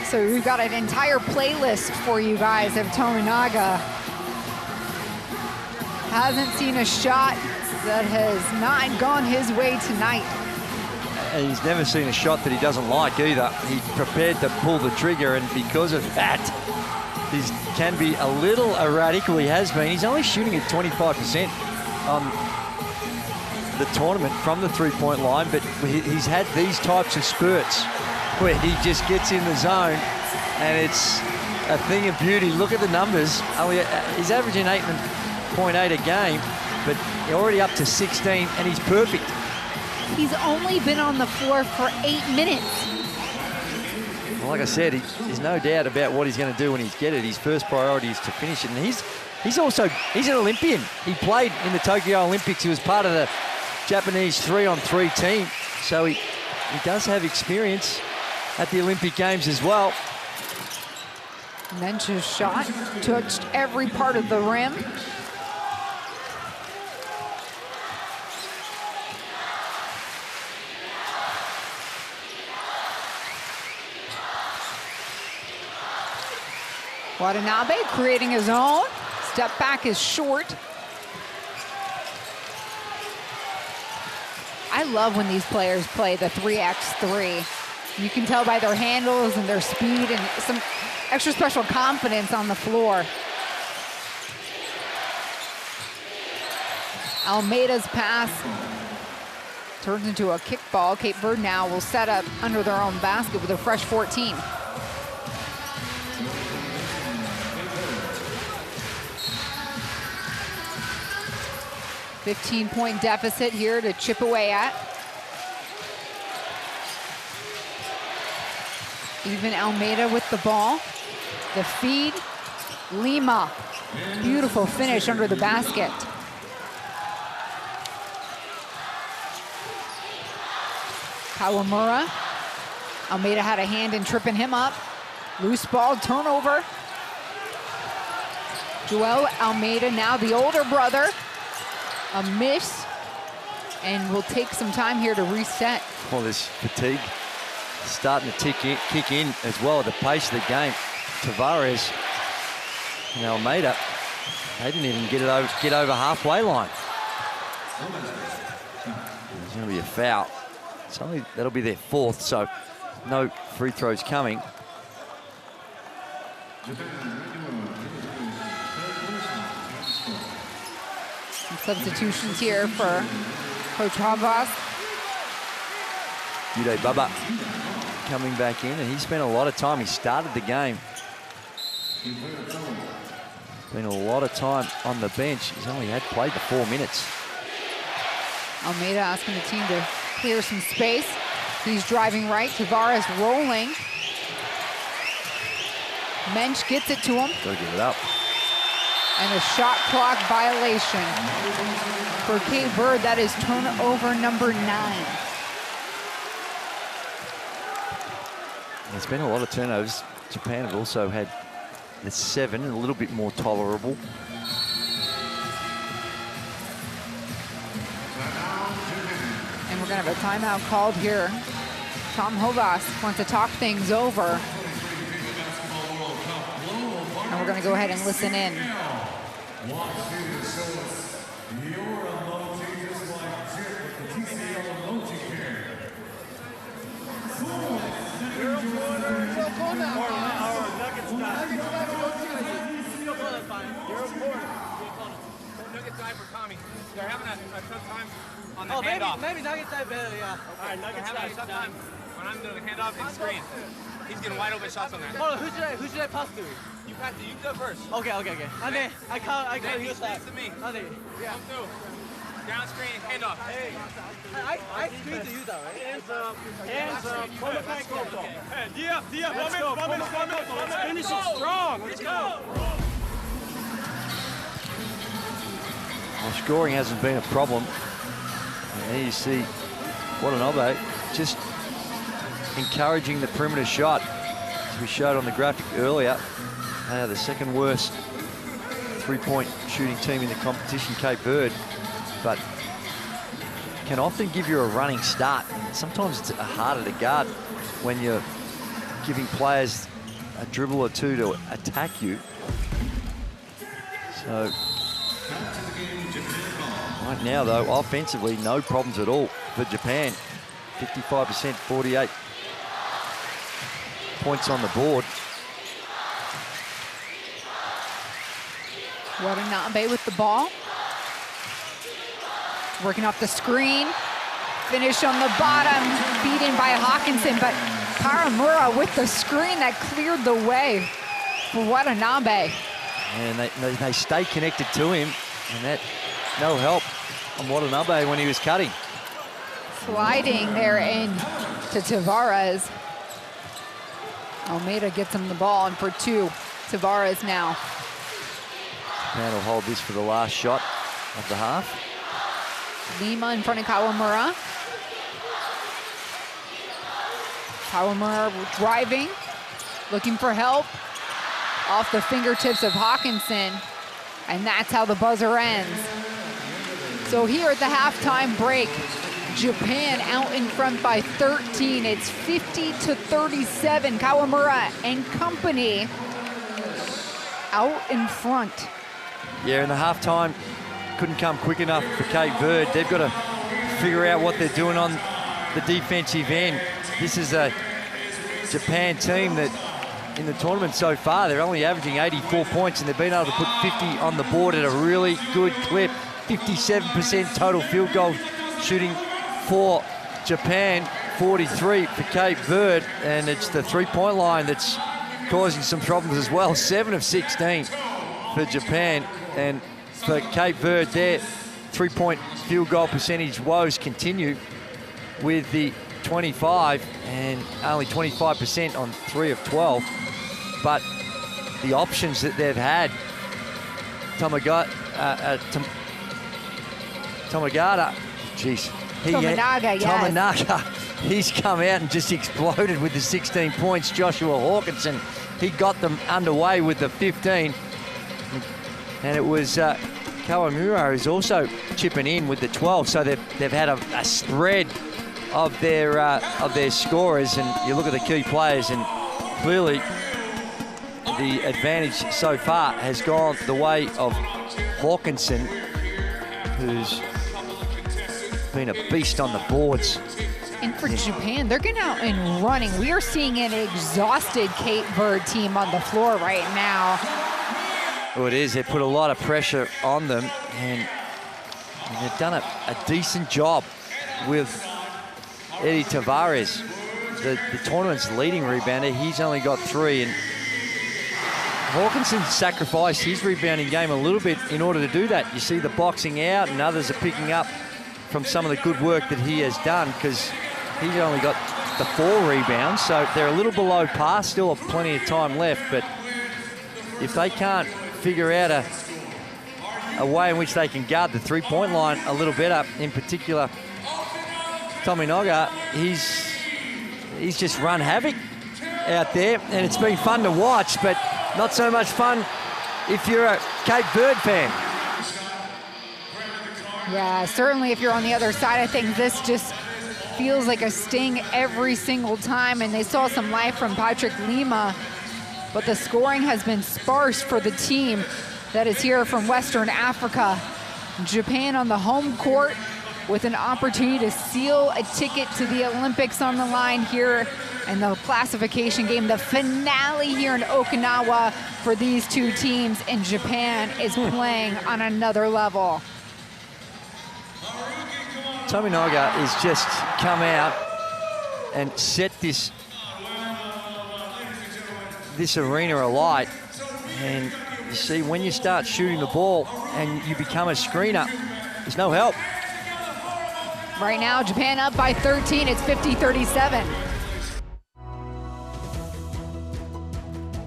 So we've got an entire playlist for you guys of Tominaga. Hasn't seen a shot that has not gone his way tonight. And he's never seen a shot that he doesn't like either. He's prepared to pull the trigger, and because of that, he can be a little erratic. Well, he has been. He's only shooting at 25% on the tournament from the three-point line, but he's had these types of spurts where he just gets in the zone, and it's a thing of beauty. Look at the numbers. He's averaging 8.8 a game, but already up to 16, and he's perfect. He's only been on the floor for 8 minutes. Well, like I said, there's no doubt about what he's going to do when he's get it. His first priority is to finish it, and he's an Olympian. He played in the Tokyo Olympics. He was part of the Japanese 3-on-3 team, so he does have experience at the Olympic Games as well. Mench's shot touched every part of the rim. Watanabe creating his own. Step back is short. I love when these players play the 3x3. You can tell by their handles and their speed and some extra special confidence on the floor. Almeida's pass turns into a kickball. Cape Verde now will set up under their own basket with a fresh 14. $15-point deficit here to chip away at. Even Almeida with the ball. The feed, Lima. Beautiful finish under the basket. Kawamura. Almeida had a hand in tripping him up. Loose ball, turnover. Joel Almeida, now the older brother. A miss, and will take some time here to reset. Well, this fatigue starting to kick in as well at the pace of the game. Tavares and Almeida, they didn't even get over halfway line. There's going to be a foul. That'll be their fourth, so no free throws coming. Substitutions here for Coach Havas. Uday Baba coming back in, and he spent a lot of time. He started the game. Spent a lot of time on the bench. He's only had played the 4 minutes. Almeida asking the team to clear some space. He's driving right. Tavares rolling. Mensch gets it to him. Got to give it up. And a shot clock violation for Cape Verde. That is turnover number 9. There's been a lot of turnovers. Japan have also had the 7, and a little bit more tolerable. And we're going to have a timeout called here. Tom Hovas wants to talk things over. And we're going to go ahead and listen in. Watch this. You're emoji just like Chip with the TCL emoji care. Nuggets guy for Tommy. They're having a tough time on the handoff. Maybe Nuggets guy better, yeah. All right, Nuggets guy. Tough time when I'm doing the handoff and screen. He's getting wide open shots on that. Hold on, who should I pass to? You pass it. You go first. Okay. I can't use that. To me. Okay. Yeah. Come through. Down screen, handoff. Hey. I screen to you that, right? Hands up. Let's go. Hey, finish it strong. Let's go. Well, scoring hasn't been a problem. And here you see Watanabe just encouraging the perimeter shot. As we showed on the graphic earlier, they are the second worst three-point shooting team in the competition, Cape Verde, but can often give you a running start. Sometimes it's harder to guard when you're giving players a dribble or two to attack you. So right now, though, offensively, no problems at all for Japan. 55%, 48 points on the board. Watanabe with the ball. Working off the screen. Finish on the bottom, beaten by Hawkinson, but Karamura with the screen that cleared the way for Watanabe. And they stay connected to him, and that no help on Watanabe when he was cutting. Sliding there in to Tavares. Almeida gets him the ball, and for 2, Tavares now. Japan will hold this for the last shot of the half. Lima in front of Kawamura. Kawamura driving, looking for help. Off the fingertips of Hawkinson, and that's how the buzzer ends. So here at the halftime break, Japan out in front by 13. It's 50-37. Kawamura and company out in front. Yeah, and the halftime couldn't come quick enough for Cape Verde. They've got to figure out what they're doing on the defensive end. This is a Japan team that in the tournament so far, they're only averaging 84 points and they've been able to put 50 on the board at a really good clip. 57% total field goal shooting for Japan, 43 for Cape Verde, and it's the three-point line that's causing some problems as well. 7 of 16 for Japan, and for Cape Verde, their three-point field goal percentage woes continue with the 25 and only 25% on 3 of 12. But the options that they've had, Tominaga, he's come out and just exploded with the 16 points. Joshua Hawkinson, he got them underway with the 15. And it was Kawamura who's also chipping in with the 12. So they've had a spread of their scorers. And you look at the key players, and clearly the advantage so far has gone the way of Hawkinson, who's been a beast on the boards. And for Japan, they're getting out and running. We are seeing an exhausted Cape Verde team on the floor right now. Well, it is. They put a lot of pressure on them, and they've done a decent job with Eddie Tavares, the tournament's leading rebounder. He's only got 3, and Hawkinson sacrificed his rebounding game a little bit in order to do that. You see the boxing out, and others are picking up from some of the good work that he has done, because he's only got the 4 rebounds, so they're a little below par, still have plenty of time left. But if they can't figure out a way in which they can guard the three-point line a little better, in particular Tominaga, he's just run havoc out there, and it's been fun to watch, but not so much fun if you're a Cape Verde fan. Yeah, certainly if you're on the other side of things, this just feels like a sting every single time. And they saw some life from Patrick Lima, but the scoring has been sparse for the team that is here from Western Africa. Japan on the home court with an opportunity to seal a ticket to the Olympics on the line here in the classification game. The finale here in Okinawa for these two teams, and Japan is playing on another level. Tominaga has just come out and set this arena alight. And you see, when you start shooting the ball and you become a screener, there's no help. Right now, Japan up by 13. It's 50-37.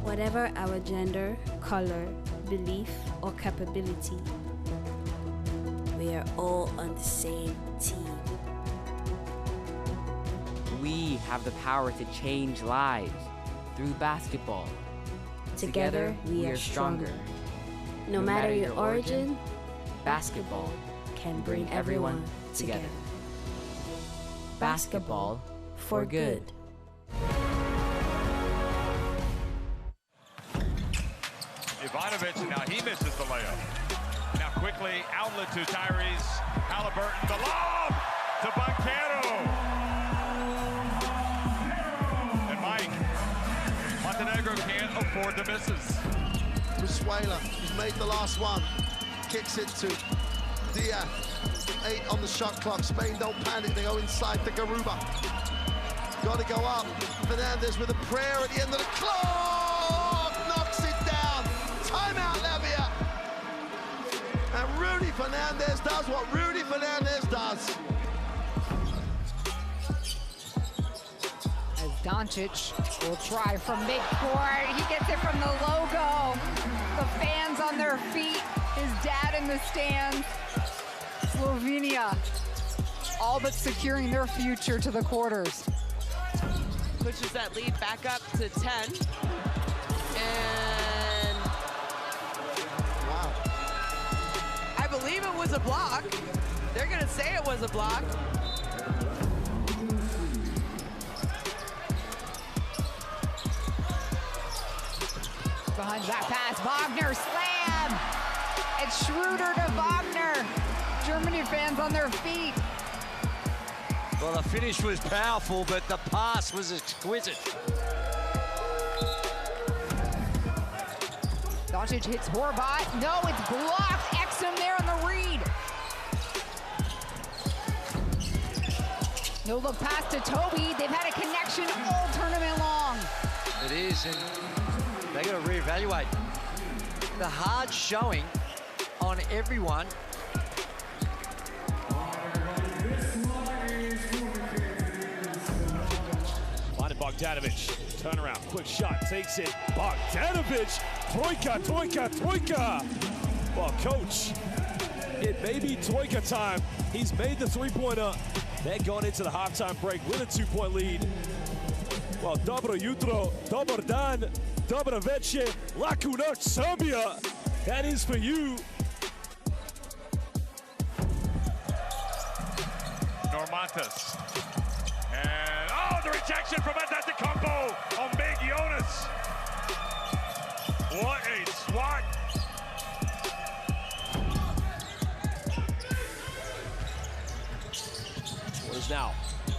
Whatever our gender, color, belief, or capability, we are all on the same team. We have the power to change lives through basketball. Together, we are stronger. No matter your origin, basketball can bring everyone together. Basketball for good. Ivanovic, now he misses the layup. Now quickly, outlet to Tyrese Halliburton. The lob to Banchero. And Mike, Montenegro can't afford the misses. Musuela, he's made the last one. Kicks it to Dia. 8 on the shot clock. Spain don't panic. They go inside to Garuba. Got to go up. Fernandez with a prayer at the end of the clock. Knocks it down. Timeout, Lavia. And Rudy Fernandez does what Rudy Fernandez does. As Doncic will try from midcourt. He gets it from the logo. The fans on their feet. His dad in the stands. Slovenia all but securing their future to the quarters. Pushes that lead back up to 10. And wow. I believe it was a block. They're gonna say it was a block. behind the back pass. Wagner slam. It's Schroeder to Wagner. Germany fans on their feet. Well, the finish was powerful, but the pass was exquisite. Doncic hits Horvat. No, it's blocked. Exum there on the read. No look pass to Toby. They've had a connection all tournament long. It is, and they got to reevaluate. The hard showing on everyone. Find Bogdanovic. Turnaround, quick shot, takes it. Bogdanovic. Toika. Well, coach, it may be Toika time. He's made the three-pointer. They're going into the halftime break with a 2-point lead. Well, dobro jutro, dobar dan, dobra večer, laku noć, Serbia. That is for you. Normantas. And, oh, the rejection from Antetokounmpo on Big Jonas. What a swat. Now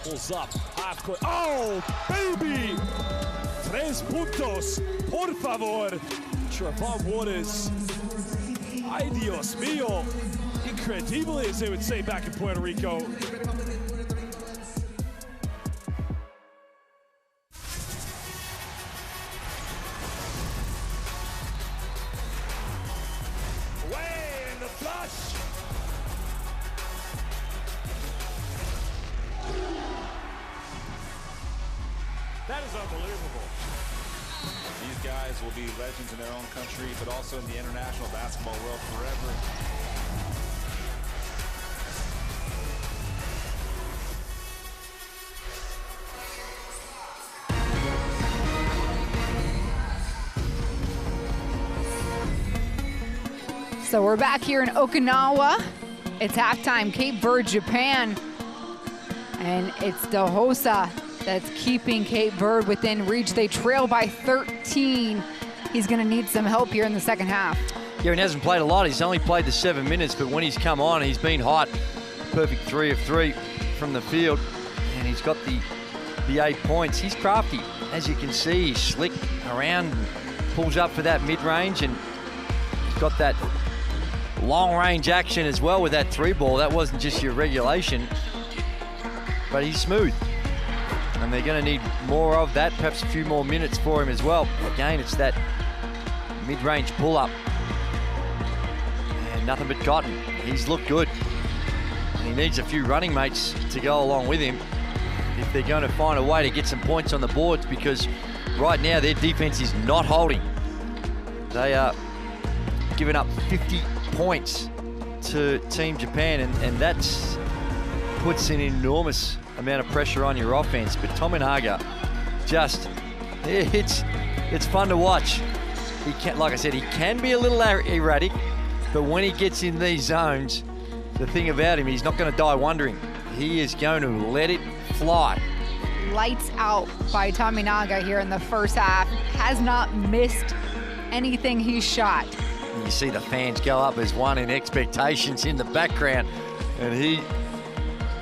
pulls up, half court. Oh, baby! 3 puntos, por favor. Trevon Waters. Ay, Dios mío. Incredible, as they would say back in Puerto Rico. Away in the flush. That is unbelievable. These guys will be legends in their own country, but also in the international basketball world forever. So we're back here in Okinawa. It's halftime, Cape Verde, Japan. And it's DeHosa that's keeping Cape Verde within reach. They trail by 13. He's gonna need some help here in the second half. Yeah, he hasn't played a lot. He's only played the 7 minutes, but when he's come on, he's been hot. Perfect 3 of 3 from the field, and he's got the 8 points. He's crafty. As you can see, he's slick around, and pulls up for that mid-range, and he's got that long-range action as well with that 3 ball. That wasn't just your regulation, but he's smooth. And they're going to need more of that, perhaps a few more minutes for him as well. Again, it's that mid-range pull-up. And nothing but cotton. He's looked good. And he needs a few running mates to go along with him if they're going to find a way to get some points on the boards, because right now their defense is not holding. They are giving up 50 points to Team Japan, and that's puts an enormous amount of pressure on your offense. But Tominaga, just, it's fun to watch. He can, like I said, he can be a little erratic, but when he gets in these zones, the thing about him, he's not going to die wondering. He is going to let it fly. Lights out by Tominaga here in the first half. Has not missed anything he's shot. And you see the fans go up as one in expectations in the background, and he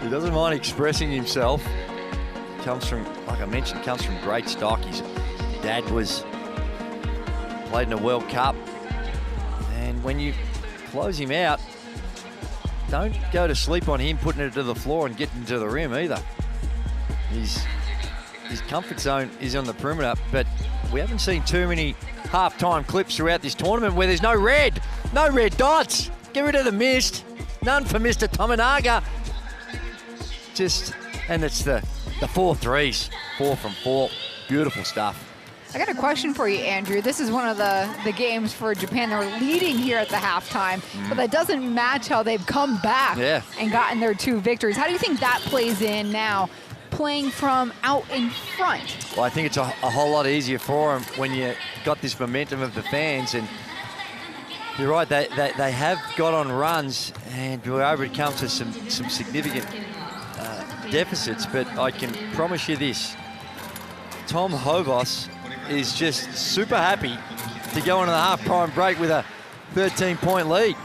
doesn't mind expressing himself. Comes from, like I mentioned, comes from great stock. His dad played in a World Cup, and when you close him out, don't go to sleep on him putting it to the floor and getting to the rim either. His comfort zone is on the perimeter, but we haven't seen too many halftime clips throughout this tournament where there's no red dots. Get rid of the mist. None for Mr. Tominaga. And it's the 4 threes, 4 from 4. Beautiful stuff. I got a question for you, Andrew. This is one of the games for Japan. They're leading here at the halftime, but that doesn't match how they've come back and gotten their 2 victories. How do you think that plays in now, playing from out in front? Well, I think it's a whole lot easier for them when you got this momentum of the fans. And you're right, they have got on runs and were able to come to some significant deficits, but I can promise you this, Tom Hovos is just super happy to go into the half-time break with a 13-point lead.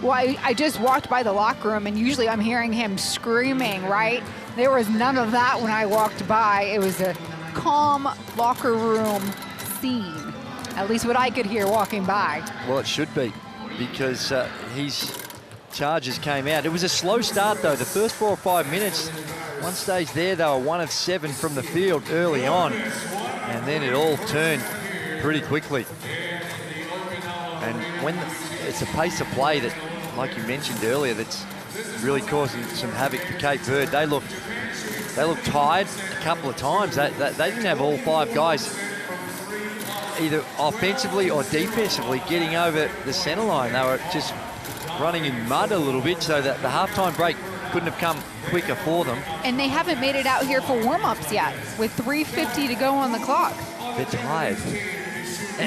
Well, I just walked by the locker room, and usually I'm hearing him screaming, right? There was none of that when I walked by. It was a calm locker room scene, at least what I could hear walking by. Well, it should be, because his charges came out. It was a slow start, though. The first 4 or 5 minutes, one stage there, they were 1 of 7 from the field early on, and then it all turned pretty quickly. And when it's a pace of play that, like you mentioned earlier, that's really causing some havoc for Cape Verde. They looked tired a couple of times. They didn't have all 5 guys either offensively or defensively getting over the center line. They were just running in mud a little bit, so that the halftime break couldn't have come quicker for them. And they haven't made it out here for warm-ups yet, with 3:50 to go on the clock. They're tired.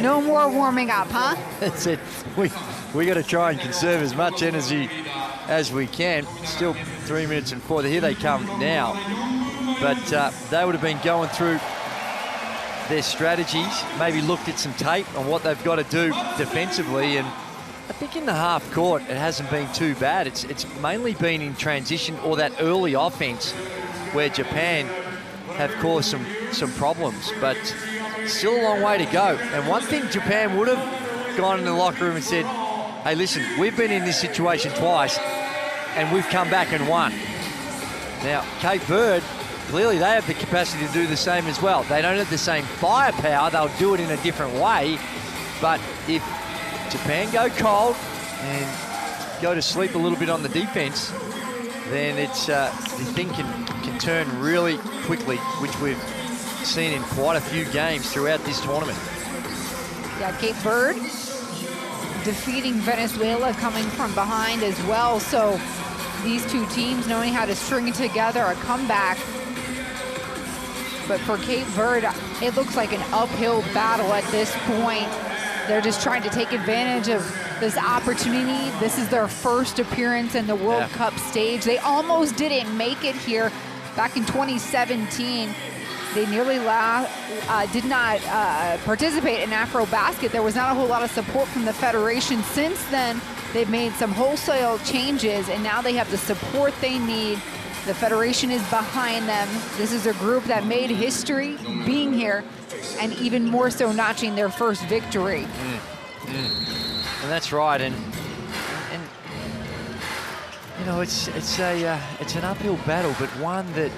No more warming up, huh? That's it. We got to try and conserve as much energy as we can. Still 3 minutes and 4. Here they come now. But they would have been going through their strategies, maybe looked at some tape on what they've got to do defensively, and I think in the half court it hasn't been too bad. It's mainly been in transition or that early offense where Japan have caused some problems, but still a long way to go. And one thing Japan would have gone in the locker room and said, hey, listen, we've been in this situation twice and we've come back and won. Now, Cape Verde, clearly they have the capacity to do the same as well. They don't have the same firepower. They'll do it in a different way. But if Japan go cold and go to sleep a little bit on the defense, then it's the thing can turn really quickly, which we've seen in quite a few games throughout this tournament. Yeah, Cape Verde defeating Venezuela coming from behind as well. So these two teams knowing how to string together a comeback. But for Cape Verde, it looks like an uphill battle at this point. They're just trying to take advantage of this opportunity. This is their first appearance in the World Cup stage. They almost didn't make it here back in 2017. They nearly did not participate in Afrobasket. There was not a whole lot of support from the Federation. Since then, they've made some wholesale changes, and now they have the support they need. The Federation is behind them. This is a group that made history being here, and even more so notching their first victory. And that's right. And you know, it's an uphill battle, but one that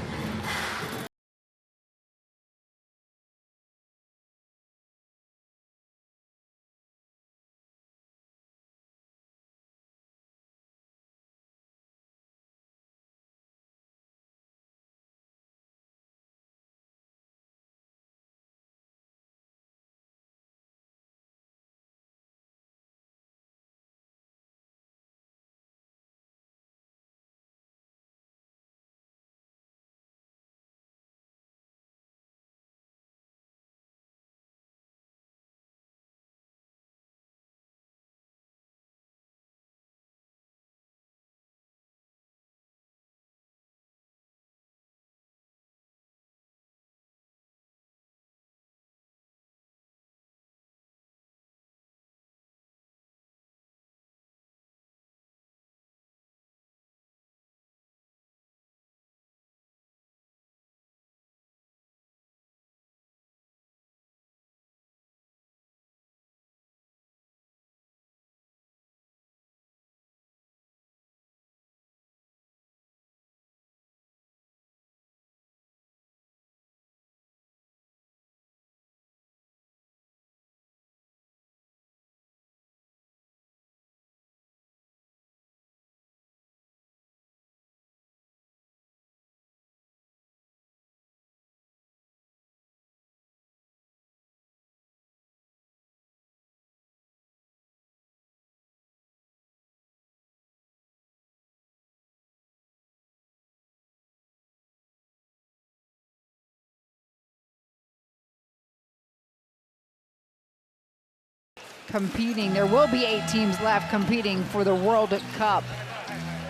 competing. There will be 8 teams left competing for the World Cup.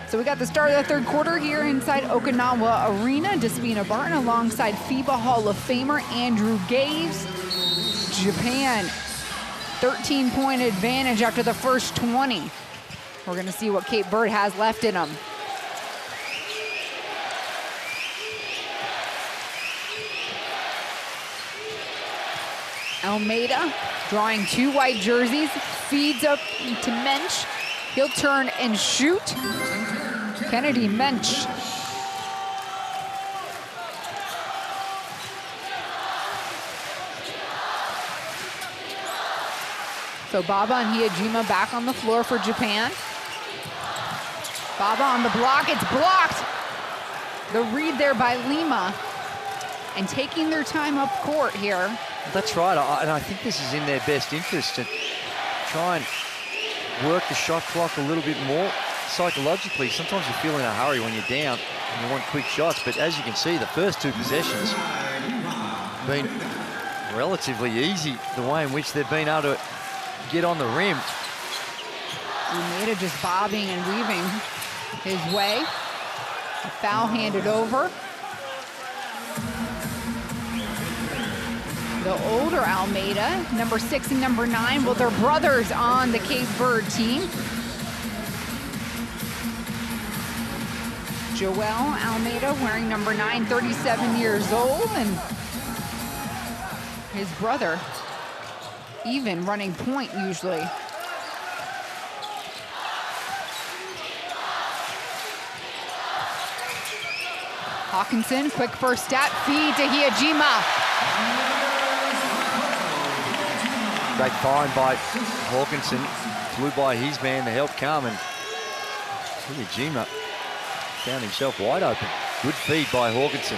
So we got the start of the third quarter here inside Okinawa Arena. Despina Barton alongside FIBA Hall of Famer Andrew Gaves. Japan 13-point advantage after the first 20. We're gonna see what Cape Verde has left in them. Almeida drawing 2 white jerseys, feeds up to Mensch. He'll turn and shoot. Kennedy Mensch. So Baba and Hiyajima back on the floor for Japan. Baba on the block, it's blocked. The read there by Lima. And taking their time up court here. That's right, and I think this is in their best interest to try and work the shot clock a little bit more. Psychologically, sometimes you feel in a hurry when you're down and you want quick shots, but as you can see, the first 2 possessions have been relatively easy, the way in which they've been able to get on the rim. Almeida just bobbing and weaving his way. A foul handed over. The older Almeida, number 6 and number 9, well, they're brothers on the Cape Verde team. Joel Almeida wearing number 9, 37 years old, and his brother even running point usually. Hawkinson, quick first step, feed to Hiyajima. Great find by Hawkinson, flew by his man to help come, and Hiyajima found himself wide open. Good feed by Hawkinson.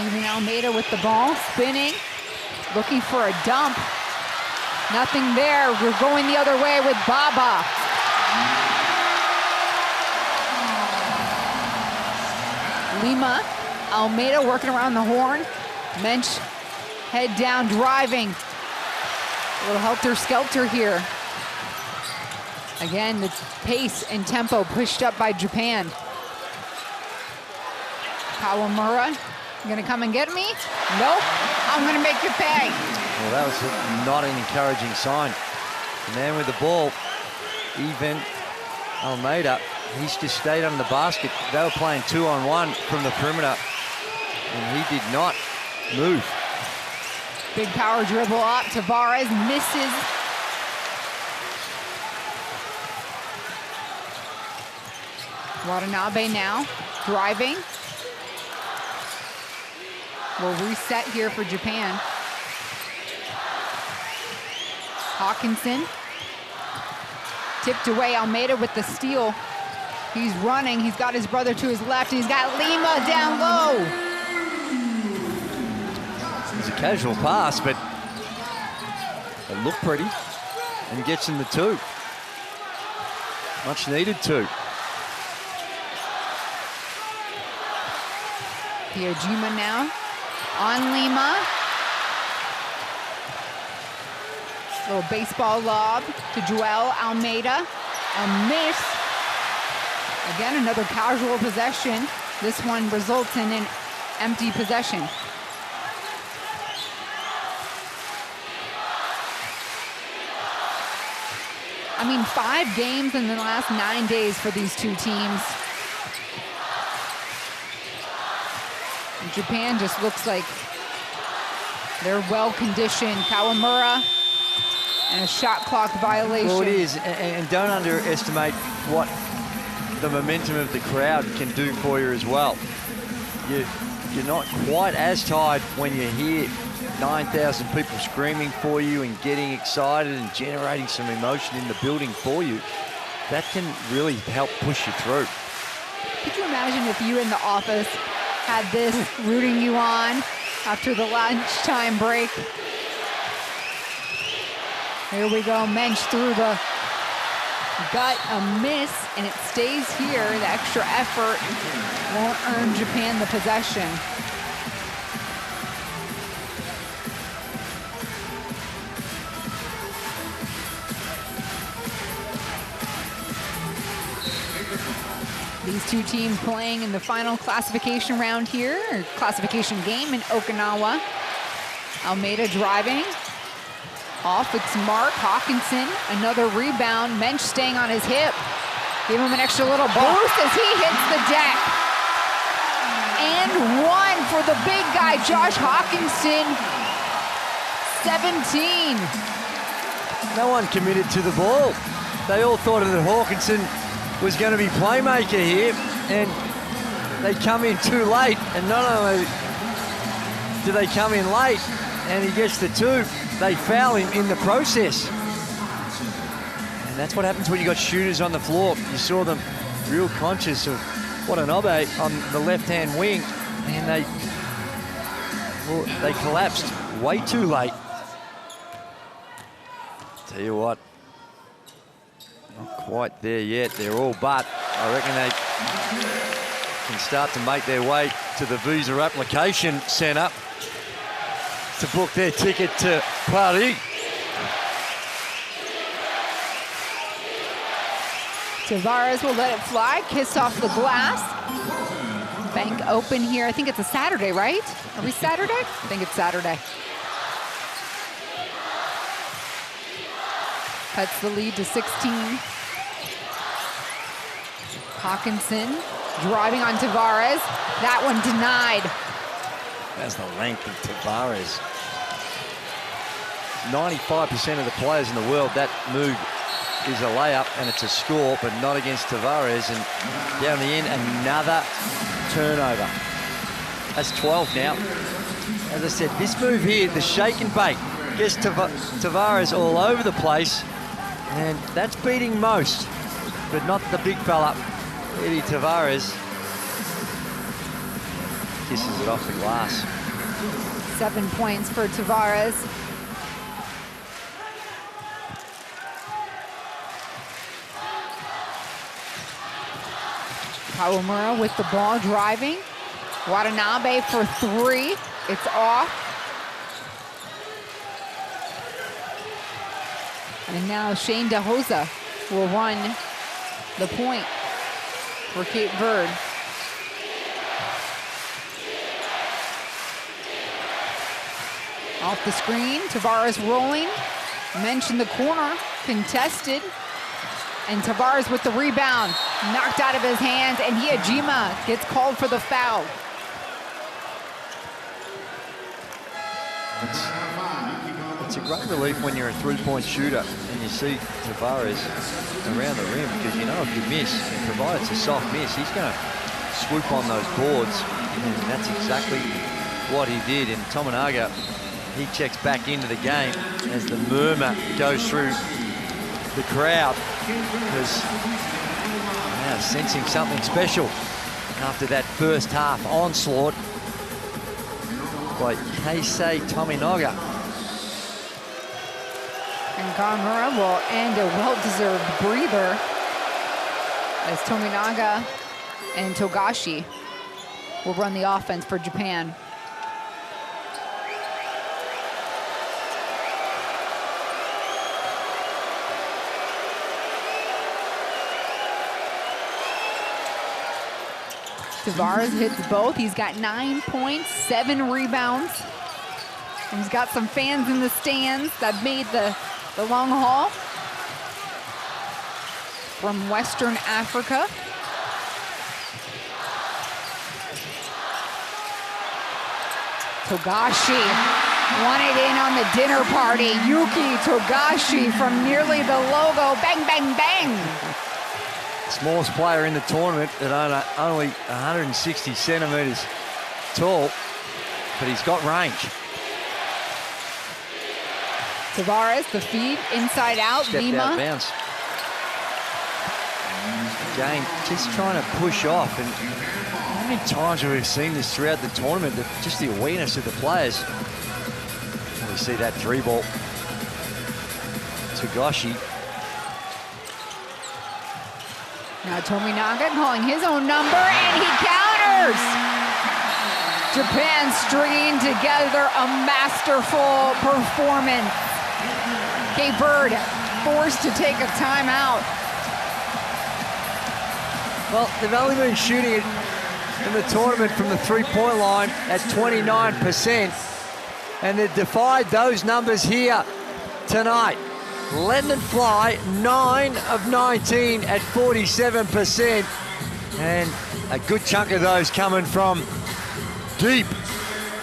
Even Almeida with the ball, spinning, looking for a dump. Nothing there. We're going the other way with Baba. Lima, Almeida working around the horn. Mensch, head down, driving. A little helter-skelter here. Again, the pace and tempo pushed up by Japan. Kawamura, gonna come and get me? Nope, I'm gonna make you pay. Well, that was not an encouraging sign. The man with the ball, even Almeida, he's just stayed under the basket. They were playing 2-on-1 from the perimeter, and he did not move. Big power dribble up, Tavares misses. Watanabe now, driving. We'll reset here for Japan. Hawkinson. Tipped away, Almeida with the steal. He's running, he's got his brother to his left, and he's got Lima down low. It's a casual pass, but it looked pretty, and gets in the 2. Much needed 2. Hiyajima now on Lima. Little baseball lob to Joel Almeida. A miss. Again, another casual possession. This one results in an empty possession. I mean, 5 games in the last 9 days for these two teams. Japan just looks like they're well-conditioned. Kawamura and a shot clock violation. Well, it is, and don't underestimate what the momentum of the crowd can do for you as well. You're not quite as tired when you hear 9,000 people screaming for you and getting excited and generating some emotion in the building for you. That can really help push you through. Could you imagine if you in the office had this rooting you on after the lunchtime break? Here we go, Mensch through the gut, a miss, and it stays here. The extra effort won't earn Japan the possession. These two teams playing in the final classification round here, or classification game in Okinawa. Almeida driving. Off, it's Mark Hawkinson. Another rebound. Mensch staying on his hip. Give him an extra little boost as he hits the deck. And one for the big guy, Josh Hawkinson. 17. No one committed to the ball. They all thought that Hawkinson was going to be playmaker here, and they come in too late. And not only do they come in late and he gets the two, they foul him in the process. And that's what happens when you got shooters on the floor. You saw them real conscious of what an obey on the left-hand wing, and they collapsed way too late. Tell you what, not quite there yet. They're all but. I reckon they can start to make their way to the visa application centre to book their ticket to Paris. Tavares will let it fly, kiss off the glass. Bank open here. I think it's a Saturday, right? Are we Saturday? I think it's Saturday. Cuts the lead to 16. Hawkinson driving on Tavares. That one denied. That's the length of Tavares. 95% of the players in the world, that move is a layup and it's a score, but not against Tavares. And down the end, another turnover. That's 12 now. As I said, this move here, the shake and bake, gets Tavares all over the place, and that's beating most, but not the big fella. Eddie Tavares kisses it off the glass. 7 points for Tavares. Kawamura with the ball driving. Watanabe for three. It's off. And now Shane DeHosa will run the point for Cape Verde. Off the screen, Tavares rolling. Mensch in the corner, contested. And Tavares with the rebound, knocked out of his hands, and Hijima gets called for the foul. It's a great relief when you're a three-point shooter and you see Tavares around the rim, because you know if you miss, and provided it's a soft miss, he's going to swoop on those boards, and that's exactly what he did. And Tominaga, he checks back into the game as the murmur goes through the crowd, because now sensing something special after that first half onslaught by Keisei Tominaga. And Kawamura will end a well-deserved breather as Tominaga and Togashi will run the offense for Japan. Tavares hits both. He's got 9 points, 7 rebounds. And he's got some fans in the stands that made the long haul from Western Africa. Togashi wanted in on the dinner party. Yuki Togashi from nearly the logo. Bang, bang, bang. Smallest player in the tournament at only 160 centimeters tall, but he's got range. Tavares, the feed, inside out, Stepped Lima. out bounce. Again, just trying to push off. And how many times have we seen this throughout the tournament, that just the awareness of the players. And we see that three ball. Togashi. Now Tominaga calling his own number, and he counters! Japan stringing together a masterful performance. Cape Verde forced to take a timeout. Well, they've only been shooting it in the tournament from the three-point line at 29%, and they've defied those numbers here tonight. Letting it fly, 9 of 19 at 47%, and a good chunk of those coming from deep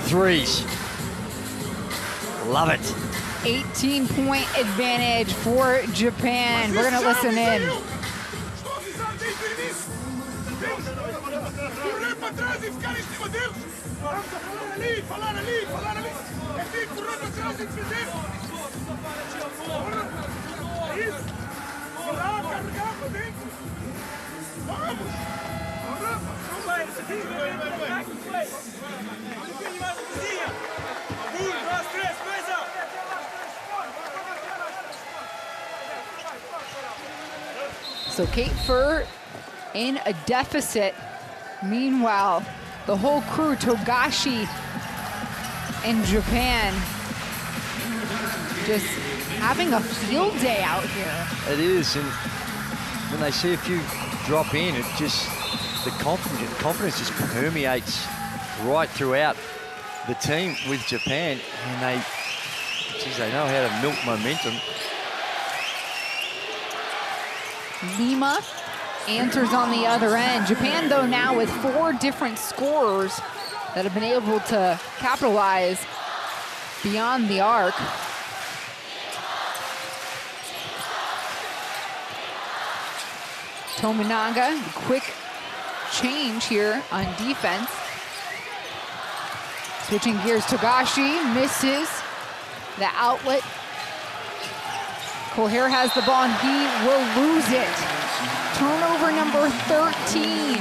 threes. Love it. 18-point advantage for Japan. We're gonna listen in. So Kate Furr in a deficit. Meanwhile, the whole crew, Togashi in Japan, just having a field day out here. It is, and when they see a few drop in, it just, the confidence just permeates right throughout the team with Japan, and they know how to milk momentum. Lima answers on the other end. Japan, though, now with 4 different scorers that have been able to capitalize beyond the arc. Tominaga, quick change here on defense. Switching gears, Togashi misses the outlet. Coher has the ball and he will lose it. Turnover number 13.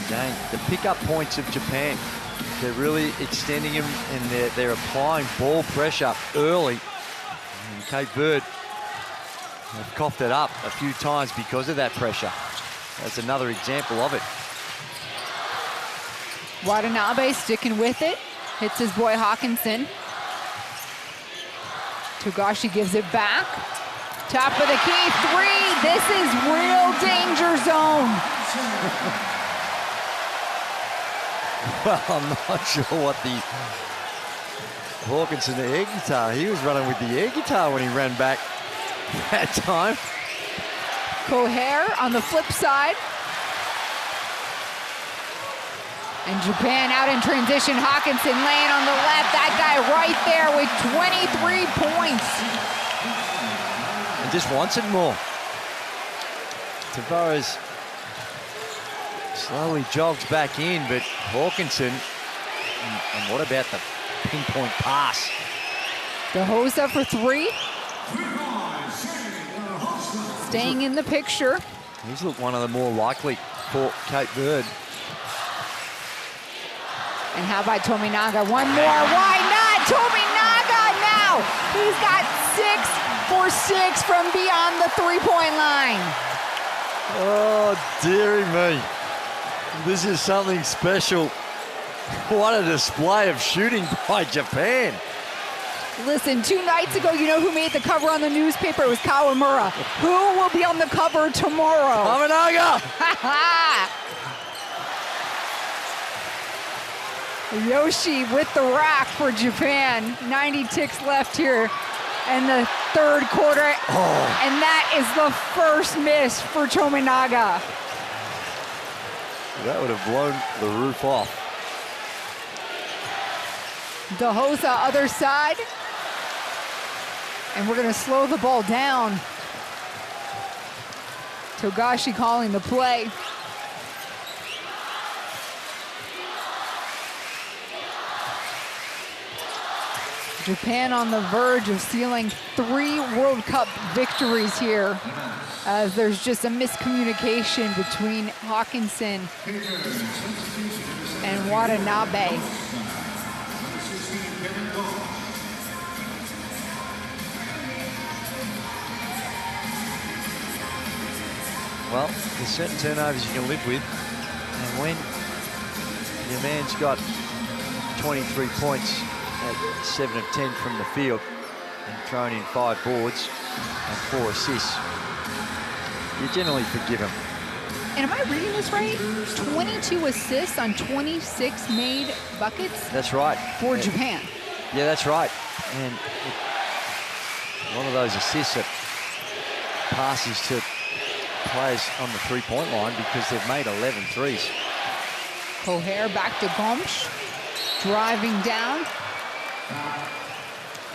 Again, the pickup points of Japan, they're really extending them, and they're applying ball pressure early. And Cape Verde have coughed it up a few times because of that pressure. That's another example of it. Watanabe sticking with it. Hits his boy Hawkinson. Togashi gives it back. Top of the key, 3. This is real danger zone. Well, I'm not sure what the Hawkinson, the air guitar, he was running with the air guitar when he ran back that time. Coher on the flip side. And Japan out in transition. Hawkinson laying on the left. That guy right there with 23 points. And just wants it more. Tavares slowly jogs back in, but Hawkinson, and what about the pinpoint pass? DeHosa for 3. Staying in the picture. He's looked one of the more likely for Cape Verde. And how about Tominaga? One more. Why not? Tominaga now. He's got 6 for 6 from beyond the three-point line. Oh, dearie me. This is something special. What a display of shooting by Japan. Listen, 2 nights ago, you know who made the cover on the newspaper? It was Kawamura. Who will be on the cover tomorrow? Tominaga! Yoshi with the rack for Japan. 90 ticks left here in the third quarter. Oh. And that is the first miss for Tominaga. That would have blown the roof off. DeHosa other side. And we're gonna slow the ball down. Togashi calling the play. Japan on the verge of sealing 3 World Cup victories here, as there's just a miscommunication between Hawkinson and Watanabe. Well, there's certain turnovers you can live with, and when your man's got 23 points at 7 of 10 from the field and thrown in 5 boards and 4 assists, you generally forgive him. And am I reading this right? 22 assists on 26 made buckets? That's right. For Japan. Yeah, that's right. And one of those assists that passes to players on the three-point line because they've made 11 threes. Koher back to Gomes, driving down.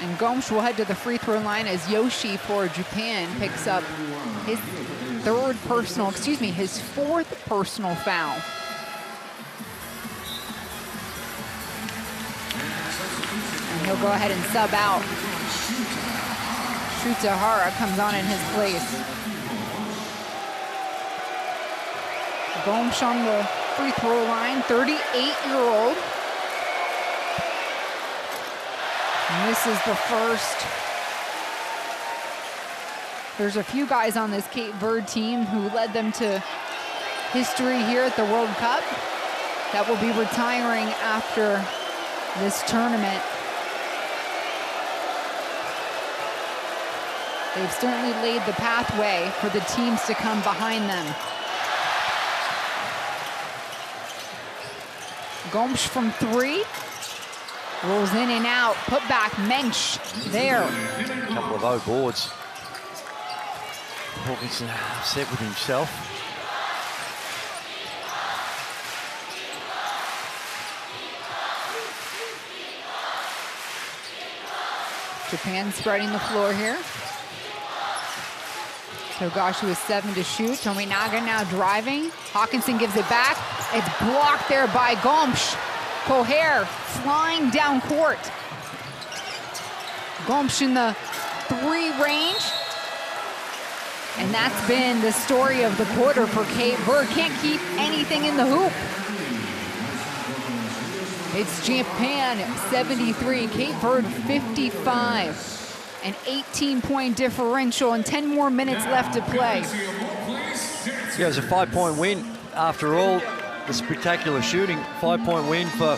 And Gomes will head to the free throw line as Yoshi for Japan picks up his his fourth personal foul. And he'll go ahead and sub out. Shutahara comes on in his place. Gomes on the free throw line, 38-year-old. And this is the first. There's a few guys on this Cape Verde team who led them to history here at the World Cup that will be retiring after this tournament. They've certainly laid the pathway for the teams to come behind them. Gomes from three. Rolls in and out. Put back Mensch there. A couple of O boards. Hawkinson upset with himself. Japan spreading the floor here. Togashi with 7 to shoot. Tominaga now driving. Hawkinson gives it back. It's blocked there by Gomes. Koher flying down court. Gomes in the 3 range. And that's been the story of the quarter for Cape Verde. Can't keep anything in the hoop. It's Japan 73, Cape Verde 55. An 18-point differential and 10 more minutes left to play. Yeah, it was a 5-point win. After all, the spectacular shooting, 5-point win for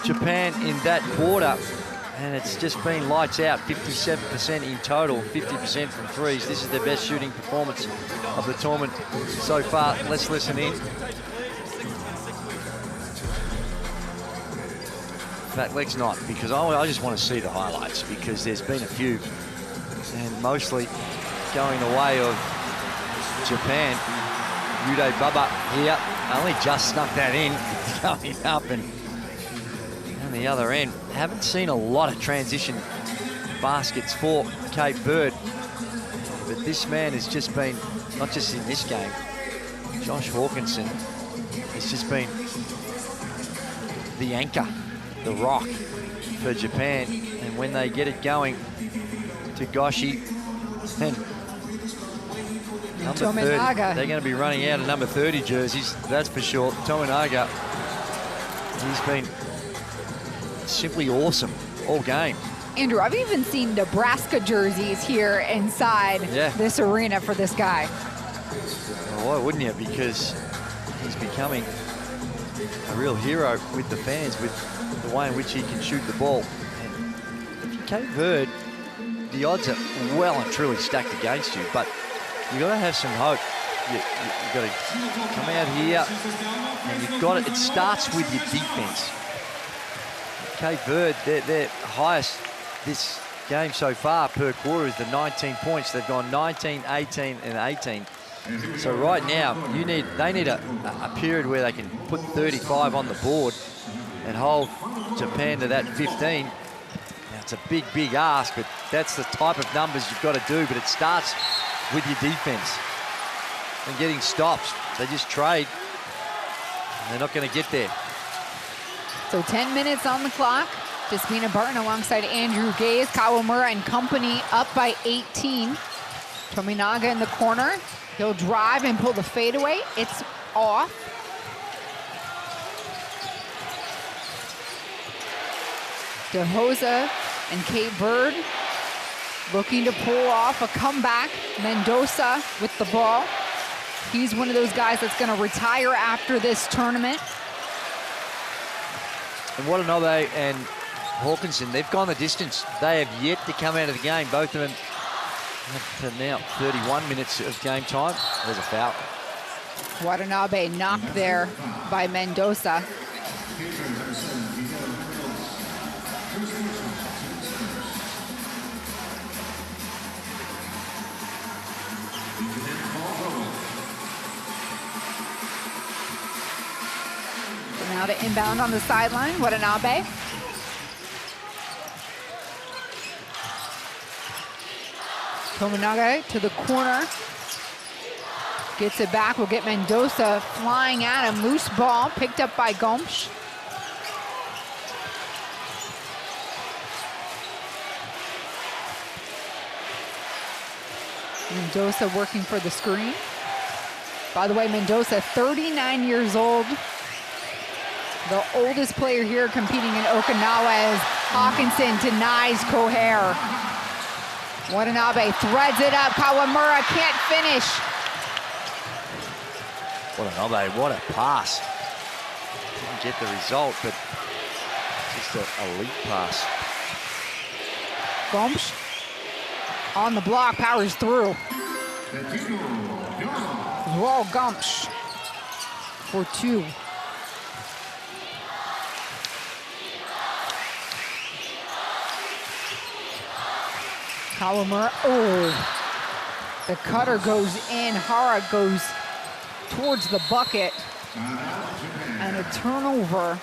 Japan in that quarter. And it's just been lights out, 57% in total, 50% from threes. This is their best shooting performance of the tournament so far. Let's listen in. In fact, let's not, because I just want to see the highlights, because there's been a few, and mostly going the way of Japan. Yude Baba here, only just snuck that in, going up and on the other end. Haven't seen a lot of transition baskets for Cape Verde, but this man has just been, not just in this game, Josh Hawkinson has just been the anchor, the rock for Japan. And when they get it going, Togashi and number 30, they're going to be running out of number 30 jerseys, that's for sure. Tominaga, he's been simply awesome all game. Andrew, I've even seen Nebraska jerseys here inside this arena for this guy. Well, why wouldn't you? Because he's becoming a real hero with the fans, with the way in which he can shoot the ball. And Cape Verde, the odds are well and truly stacked against you, but you've got to have some hope. You've got to come out here, and you've got it. It starts with your defense. Cape Verde, their highest this game so far per quarter is the 19 points. They've gone 19, 18, and 18. So right now, they need a period where they can put 35 on the board and hold Japan to that 15. Now, it's a big, big ask, but that's the type of numbers you've got to do. But it starts with your defense and getting stops. They just trade. They're not going to get there. So 10 minutes on the clock. Despina Barton alongside Andrew Gaze, Kawamura and company up by 18. Tominaga in the corner. He'll drive and pull the fadeaway. It's off. DeHosa and Cape Verde looking to pull off a comeback. Mendoza with the ball. He's one of those guys that's going to retire after this tournament. And Watanabe and Hawkinson, they've gone the distance. They have yet to come out of the game. Both of them Up to now 31 minutes of game time. There's a foul. Watanabe knocked there by Mendoza. Now to inbound on the sideline, Watanabe. Tominaga to the corner. Gets it back, will get Mendoza flying at him. Loose ball, picked up by Gomes. Mendoza working for the screen. By the way, Mendoza, 39 years old. The oldest player here competing in Okinawa as Hawkinson denies Koher. Watanabe threads it up. Kawamura can't finish. Watanabe, what a pass. Didn't get the result, but just an elite pass. Gomes on the block, powers through. Whoa, Gomes for two. Kawamura, oh, the cutter goes in, Hara goes towards the bucket, and a turnover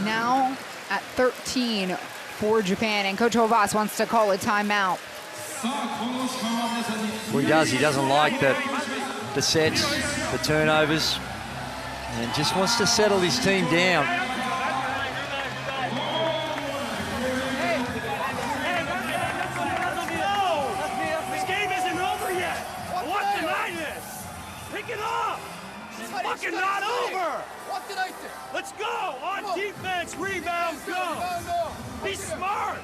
now at 13 for Japan, and Coach Hovas wants to call a timeout. Well, he does. He doesn't like the sets, the turnovers, and just wants to settle his team down. Not over! Let's go! On defense, rebound, go! Be smart!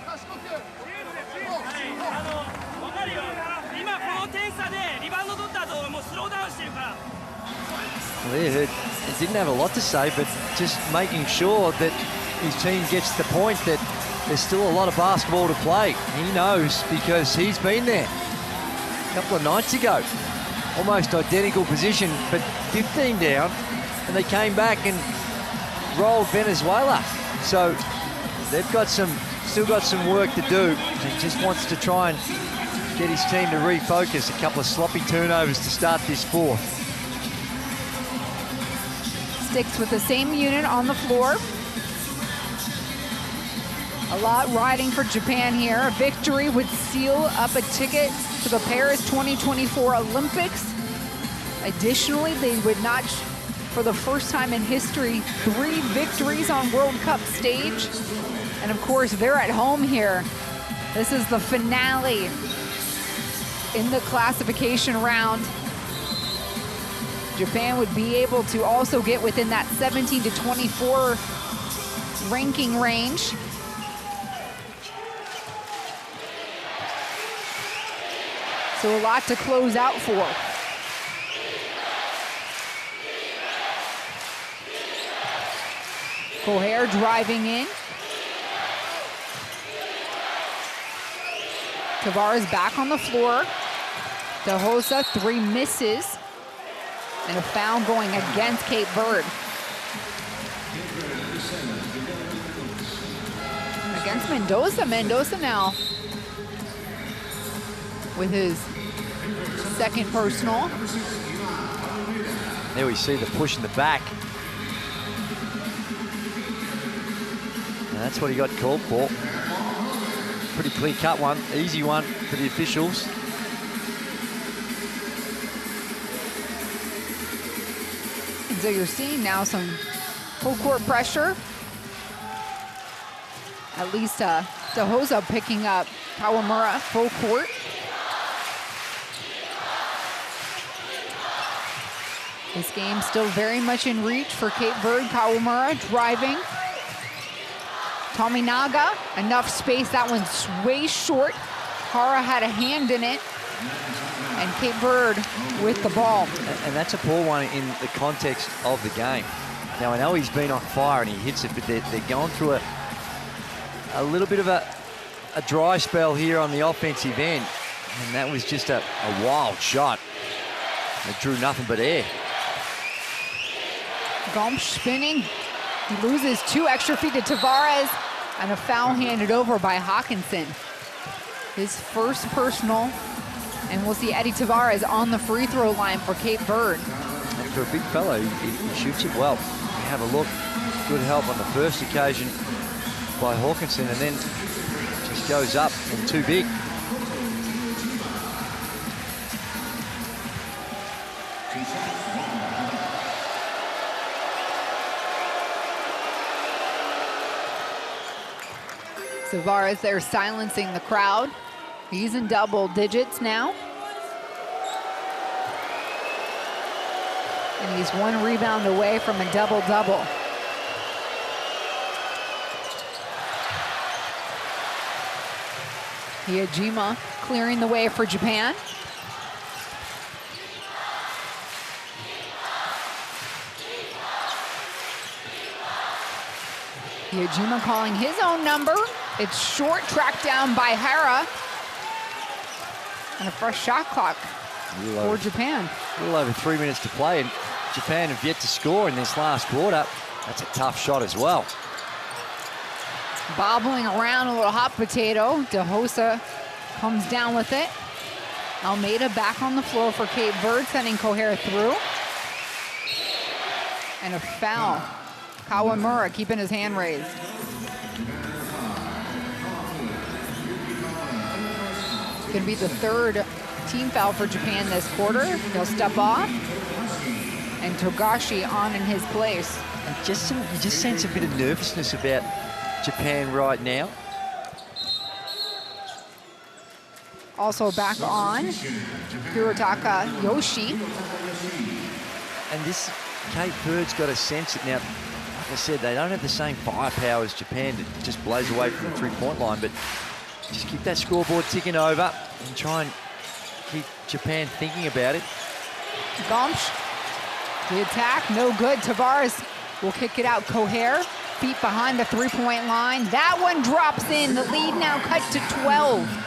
Well, he didn't have a lot to say, but just making sure that his team gets the point that there's still a lot of basketball to play. He knows because he's been there a couple of nights ago. Almost identical position, but 15 down, and they came back and rolled Venezuela. So they've got still got some work to do. He just wants to try and get his team to refocus. A couple of sloppy turnovers to start this fourth. Sticks with the same unit on the floor. A lot riding for Japan here. A victory would seal up a ticket to the Paris 2024 Olympics. Additionally, they would notch, for the first time in history, 3 victories on World Cup stage. And of course, they're at home here. This is the finale in the classification round. Japan would be able to also get within that 17 to 24 ranking range. So a lot to close out for. Koher driving in. Tavares back on the floor. DeHosa, 3 misses. And a foul going against Cape Verde. Against Mendoza. Mendoza now with his second personal. There we see the push in the back. And that's what he got called for. Pretty clear-cut one, easy one for the officials. And so you're seeing now some full court pressure. At least DeHosa picking up Kawamura full court. This game still very much in reach for Cape Verde. Kawamura driving. Tominaga, enough space. That one's way short. Hara had a hand in it. And Cape Verde with the ball. And that's a poor one in the context of the game. Now, I know he's been on fire and he hits it, but they're going through a little bit of a dry spell here on the offensive end. And that was just a wild shot. It drew nothing but air. Gomsh spinning. He loses 2 extra feet to Tavares, and a foul handed over by Hawkinson. His first personal, and we'll see Eddie Tavares on the free throw line for Cape Verde. And for a big fellow, he shoots it well. You have a look, good help on the first occasion by Hawkinson, and then just goes up and too big. Tavares there silencing the crowd. He's in double digits now. And he's 1 rebound away from a double-double. Hijima clearing the way for Japan. Hijima calling his own number. It's short, tracked down by Hara. And a fresh shot clock for Japan. A little over 3 minutes to play, and Japan have yet to score in this last quarter. That's a tough shot as well. Bobbling around, a little hot potato. DeHosa comes down with it. Almeida back on the floor for Cape Verde, sending Kohara through. And a foul. Kawamura keeping his hand raised. It's going to be the 3rd team foul for Japan this quarter. He'll step off. And Togashi on in his place. And you just sense a bit of nervousness about Japan right now. Also back on, Hirotaka Yoshi. And this Cape Verde's got to sense it now. Like I said, they don't have the same firepower as Japan that just blows away from the three-point line, but just keep that scoreboard ticking over and try and keep Japan thinking about it. Gomsh, the attack, no good. Tavares will kick it out. Kohara, feet behind the three-point line. That one drops in. The lead now cut to 12.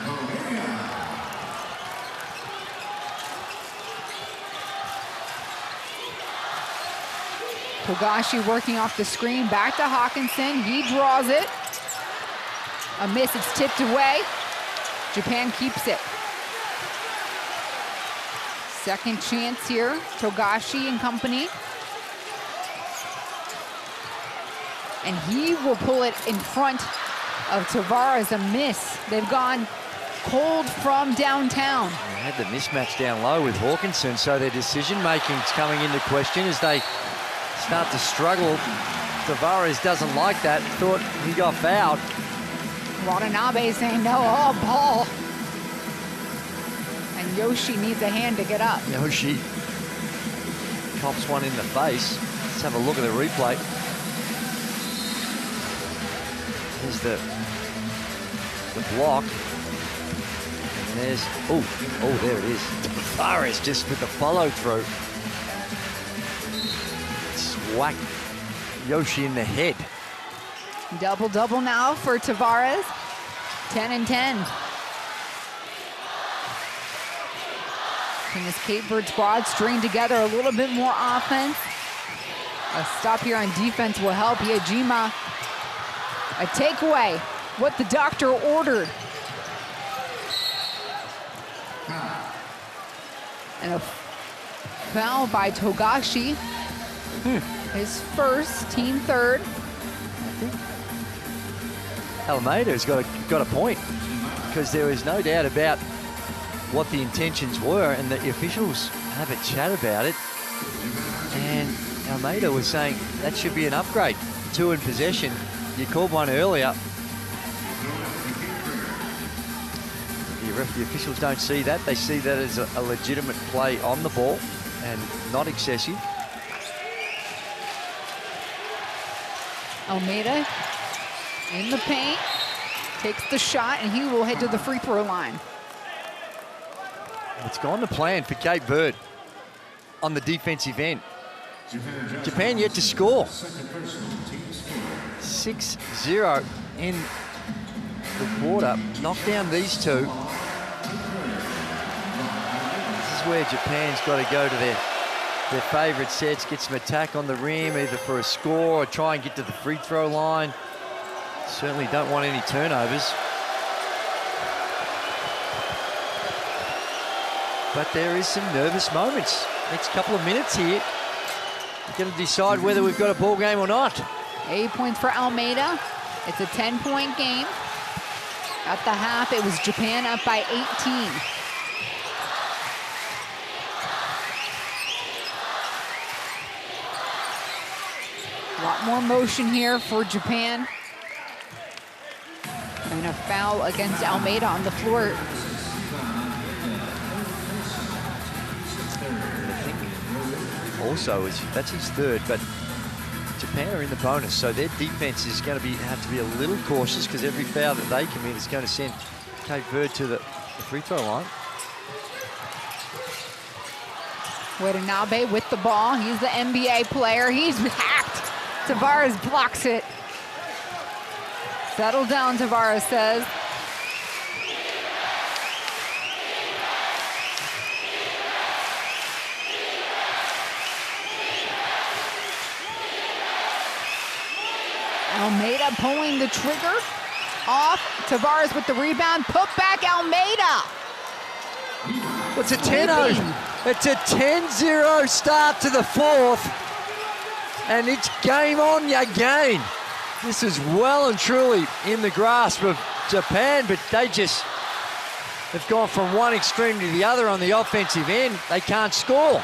Togashi working off the screen, back to Hawkinson. He draws it. A miss, it's tipped away. Japan keeps it. Second chance here, Togashi and company. And he will pull it in front of Tavares, a miss. They've gone cold from downtown. They had the mismatch down low with Hawkinson, so their decision-making's coming into question as they start to struggle. Tavares doesn't like that, thought he got fouled. Watanabe saying no, all ball. And Yoshi needs a hand to get up. Yoshi cops one in the face. Let's have a look at the replay. There's the block. And there's, oh, there it is. Tavares just with the follow through. Whack Yoshi in the head. Double-double now for Tavares. 10 and 10. Can this Cape Verde squad string together a little bit more offense? A stop here on defense will help. Hijima, a takeaway. What the doctor ordered. And a foul by Togashi. His first, team third. Almeida's got a point, because there is no doubt about what the intentions were, and the officials have a chat about it. And Almeida was saying that should be an upgrade. 2 in possession. You called one earlier. The officials don't see that. They see that as a legitimate play on the ball and not excessive. Almeida in the paint, takes the shot, and he will head to the free throw line. It's gone to plan for Cape Verde on the defensive end. Japan yet to score. 6-0 in the quarter. Knock down these two. where Japan's got to go to their favourite sets, get some attack on the rim, either for a score or try and get to the free throw line. Certainly don't want any turnovers. But there is some nervous moments. Next couple of minutes here. We're going to decide whether we've got a ball game or not. 8 points for Almeida. It's a 10-point game. At the half, it was Japan up by 18. A lot more motion here for Japan. And a foul against Almeida on the floor. Also, that's his third, but Japan are in the bonus, so their defense is going to have to be a little cautious because every foul that they commit is going to send Cape Verde to the free throw line. Watanabe with the ball. He's the NBA player. He's hacked. Tavares blocks it. Settle down, Tavares says. Almeida pulling the trigger off. Tavares with the rebound. Put back Almeida. It's a 10-0. It's a 10-0 start to the fourth. And it's game on again. This is well and truly in the grasp of Japan, but they've gone from one extreme to the other on the offensive end. They can't score.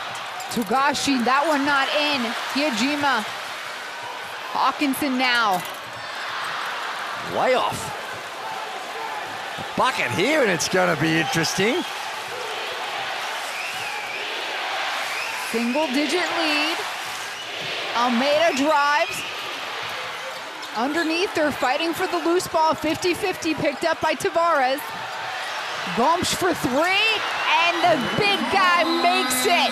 Togashi, that one not in. Hyejima. Hawkinson now. Way off. A bucket here, and it's going to be interesting. Single-digit lead. Almeida drives. Underneath, they're fighting for the loose ball. 50-50 picked up by Tavares. Gomes for three, and the big guy makes it.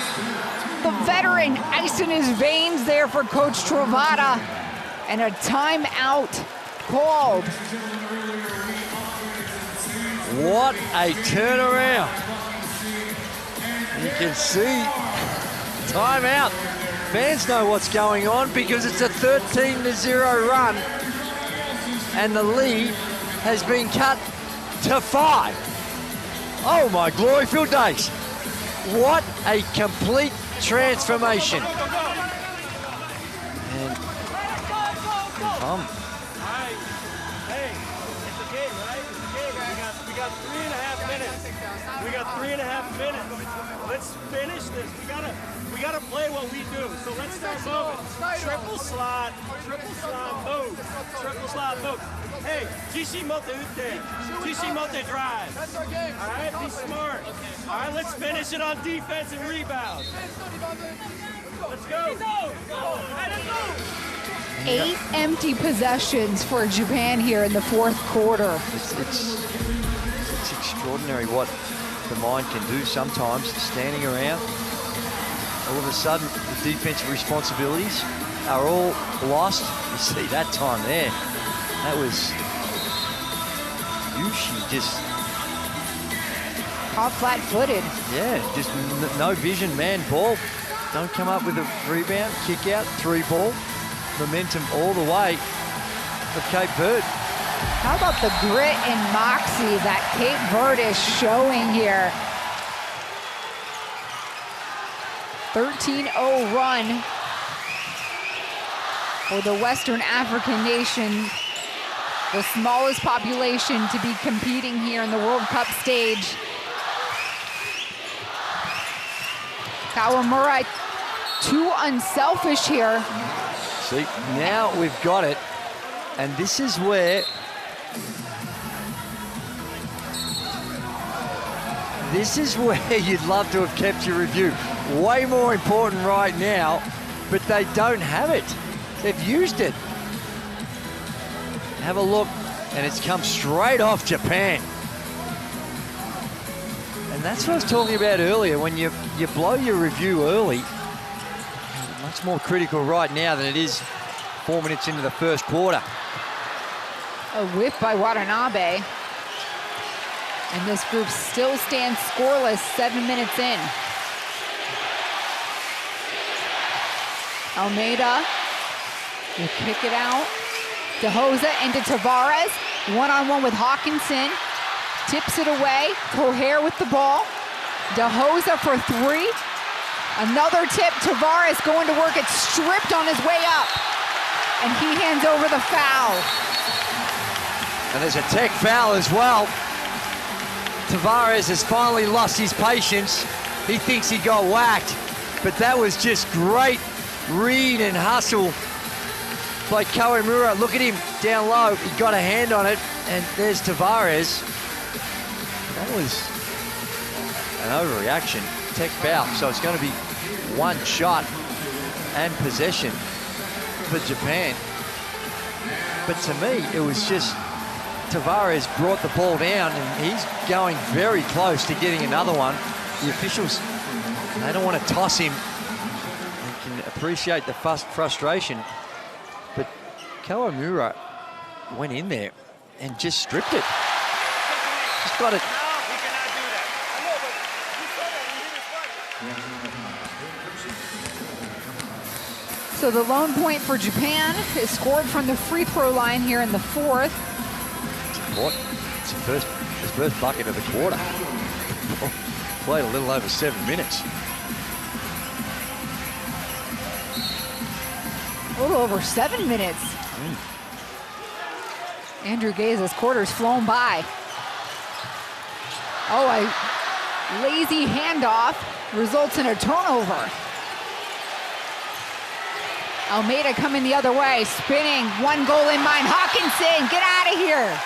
The veteran, ice in his veins there for Coach Travada. And a timeout called. What a turnaround. You can see timeout. Fans know what's going on because it's a 13-0 run. And the lead has been cut to 5. Oh my glory-filled days. What a complete transformation. And Hey, it's a game, right? It's a game. We got 3.5 minutes. We got 3.5 minutes. Let's finish this. We gotta play what we do. So let's start moving. Triple slot, move. Triple slot, move. Hey, GC Mote Ute. GC Mote drive. That's our game. All right, be smart. All right, let's finish it on defense and rebound. Let's go. 8 empty possessions for Japan here in the fourth quarter. It's extraordinary what the mind can do sometimes, standing around. All of a sudden, the defensive responsibilities are all lost. You see that time there. That was Yushi just caught flat-footed. Yeah, just no vision, man, ball. Don't come up with a rebound, kick out, 3-ball. Momentum all the way for Cape Verde. How about the grit and moxie that Cape Verde is showing here? 13-0 run for the Western African nation, the smallest population to be competing here in the World Cup stage. Kawamura too unselfish here. See, now we've got it, and this is where you'd love to have kept your review. Way more important right now, but they don't have it. They've used it. Have a look, and it's come straight off Japan. And that's what I was talking about earlier. When you blow your review early, much more critical right now than it is 4 minutes into the first quarter. A whip by Watanabe. And this group still stands scoreless 7 minutes in. Almeida will kick it out. DeHosa into Tavares. One-on-one with Hawkinson. Tips it away. Coher with the ball. DeHosa for three. Another tip. Tavares going to work. It's stripped on his way up. And he hands over the foul. And there's a tech foul as well. Tavares has finally lost his patience. He thinks he got whacked, but that was just great read and hustle by Kawamura. Look at him down low. He got a hand on it, and there's Tavares. That was an overreaction. Tech foul, so it's going to be one shot and possession for Japan. But to me, it was just Tavares brought the ball down, and he's going very close to getting another one. The officials, they don't want to toss him. They can appreciate the frustration. But Kawamura went in there and just stripped it. Just got it. So the lone point for Japan is scored from the free throw line here in the fourth. It's the first bucket of the quarter. Played a little over 7 minutes. A little over 7 minutes. Andrew Gaze's quarter's flown by. Oh, a lazy handoff results in a turnover. Almeida coming the other way, spinning, one goal in mind. Hawkinson, get out of here.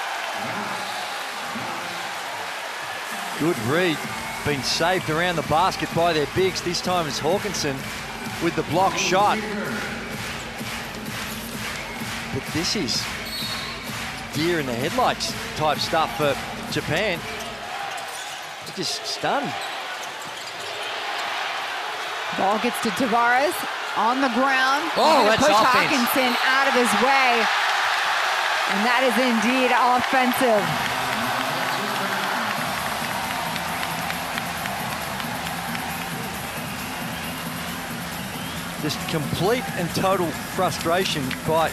Good read, been saved around the basket by their bigs. This time it's Hawkinson with the block shot. But this is deer in the headlights type stuff for Japan. They're just stunned. Ball gets to Tavares on the ground. Oh, that's push offense. Hawkinson out of his way. And that is indeed offensive. Just complete and total frustration by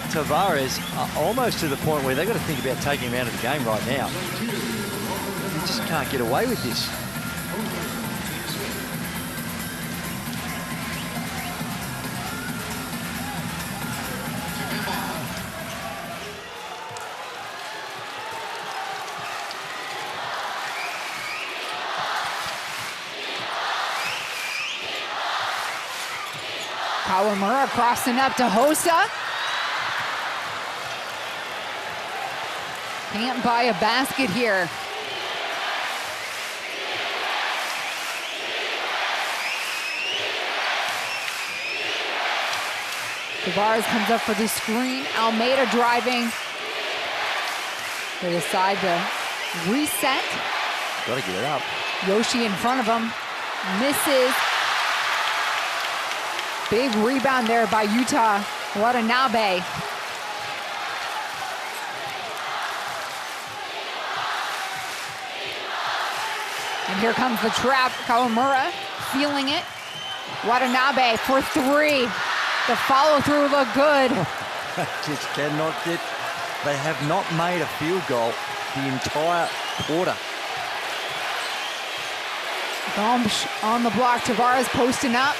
Tavares, almost to the point where they've got to think about taking him out of the game right now. You just can't get away with this. Kawamura crossing up to Hosa. Can't buy a basket here. Tavares comes up for the screen. Almeida driving. They decide to reset. Got to get it up. Yoshi in front of him. Misses. Big rebound there by Utah. Watanabe. And here comes the trap. Kawamura feeling it. Watanabe for three. The follow through looked good. Just cannot get, they have not made a field goal the entire quarter. Gomes on the block. Tavares posting up.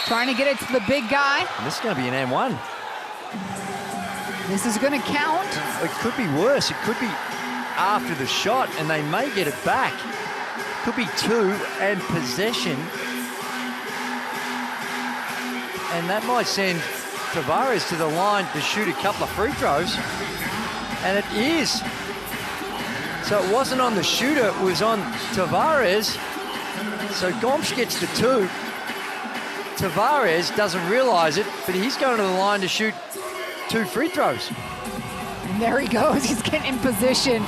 Trying to get it to the big guy. And this is going to be an and one. This is going to count. It could be worse. It could be after the shot, and they may get it back. Could be two and possession. And that might send Tavares to the line to shoot a couple of free throws. And it is. So it wasn't on the shooter, it was on Tavares. So Gomes gets the two. Tavares doesn't realize it, but he's going to the line to shoot two free throws. And there he goes. He's getting in position.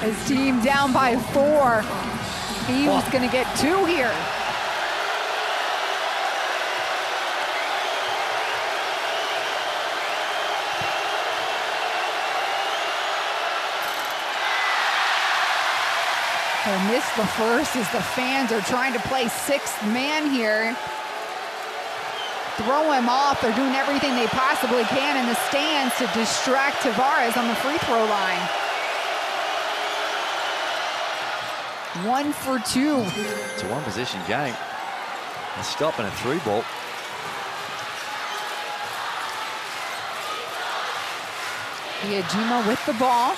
His team down by 4. He was going to get 2 here. They missed the first as the fans are trying to play 6th man here. throw him off. They're doing everything they possibly can in the stands to distract Tavares on the free throw line. 1 for 2. It's a one-possession game. A stop and a three ball. Iajima with the ball.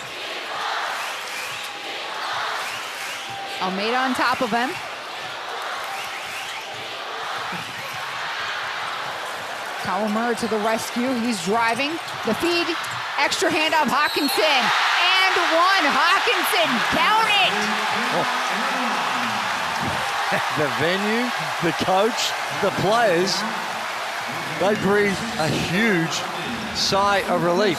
Almeida on top of him. Kawamura to the rescue. He's driving. The feed. Extra handoff. Hawkinson. And one. Hawkinson. Count it. Oh. The venue, the coach, the players, they breathe a huge sigh of relief.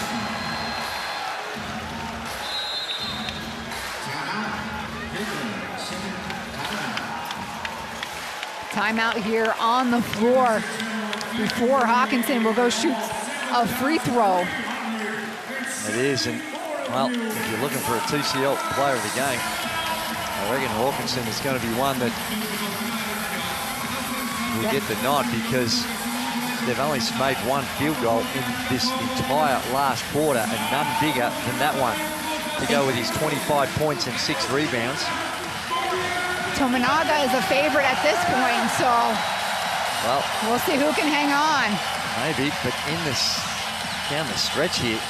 Timeout here on the floor before Hawkinson will go shoot a free throw. It is, and well, if you're looking for a TCL player of the game, I reckon Hawkinson is going to be one that will get the nod because they've only made one field goal in this entire last quarter and none bigger than that one to go with his 25 points and 6 rebounds. Tominaga is a favorite at this point, so well, we'll see who can hang on. Maybe, but in this down the stretch here,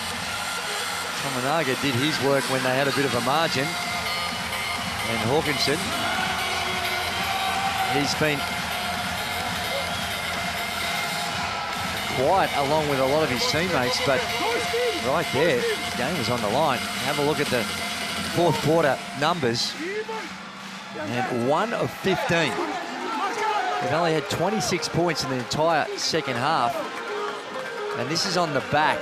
Tominaga did his work when they had a bit of a margin. And Hawkinson, he's been quiet along with a lot of his teammates, but right there, the game is on the line. Have a look at the fourth quarter numbers. And 1 of 15. They've only had 26 points in the entire second half. And this is on the back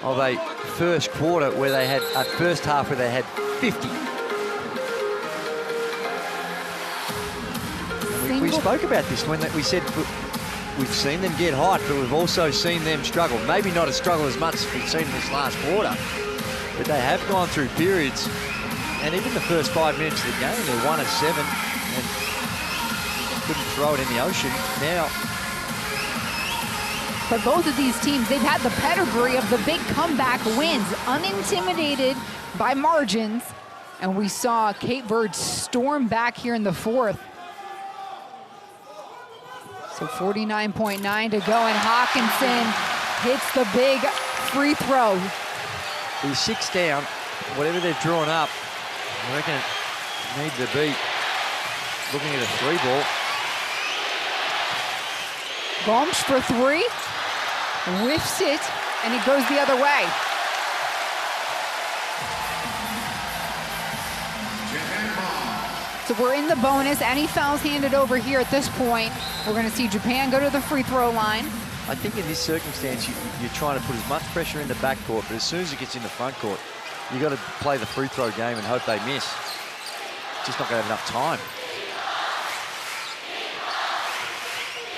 of a first quarter where they had, a first half where they had 50. We spoke about this when we said we've seen them get hot, but we've also seen them struggle. Maybe not a struggle as much as we've seen in this last quarter, but they have gone through periods. And even the first 5 minutes of the game, they're 1 of 7 and couldn't throw it in the ocean. Now, for both of these teams, they've had the pedigree of the big comeback wins, unintimidated by margins. And we saw Cape Verde storm back here in the fourth. So 49.9 to go, and Hawkinson hits the big free throw. He's 6 down. Whatever they've drawn up, I reckon it need to be looking at a 3 ball. Gomes for 3, whiffs it, and it goes the other way. So we're in the bonus. Any fouls handed over here at this point. We're going to see Japan go to the free throw line. I think in this circumstance, you're trying to put as much pressure in the backcourt, but as soon as it gets in the front court, you've got to play the free throw game and hope they miss. Just not going to have enough time.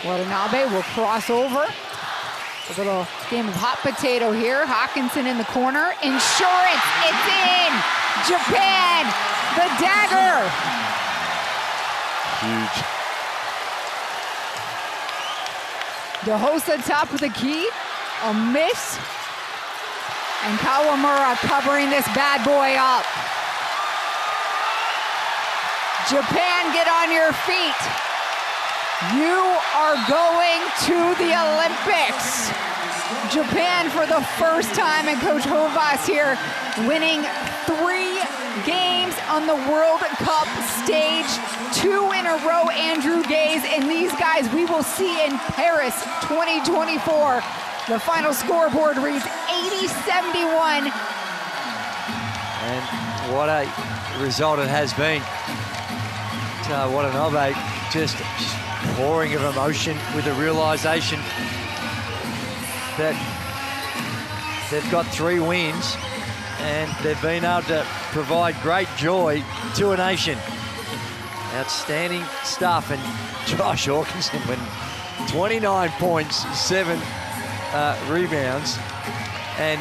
Watanabe will cross over. A little game of hot potato here. Hawkinson in the corner. Insurance, it's in! Japan, the dagger! Huge. DeHosa top of the key. A miss. And Kawamura covering this bad boy up. Japan, get on your feet. You are going to the Olympics. Japan, for the first time, and Coach Hovas here, winning 3 games on the World Cup stage, 2 in a row, Andrew Gaze, and these guys we will see in Paris 2024. The final scoreboard reads 80-71. And what a result it has been. Watanabe just pouring of emotion with the realization that they've got 3 wins and they've been able to provide great joy to a nation. Outstanding stuff. And Josh Hawkinson, when 29 points, 7 rebounds, and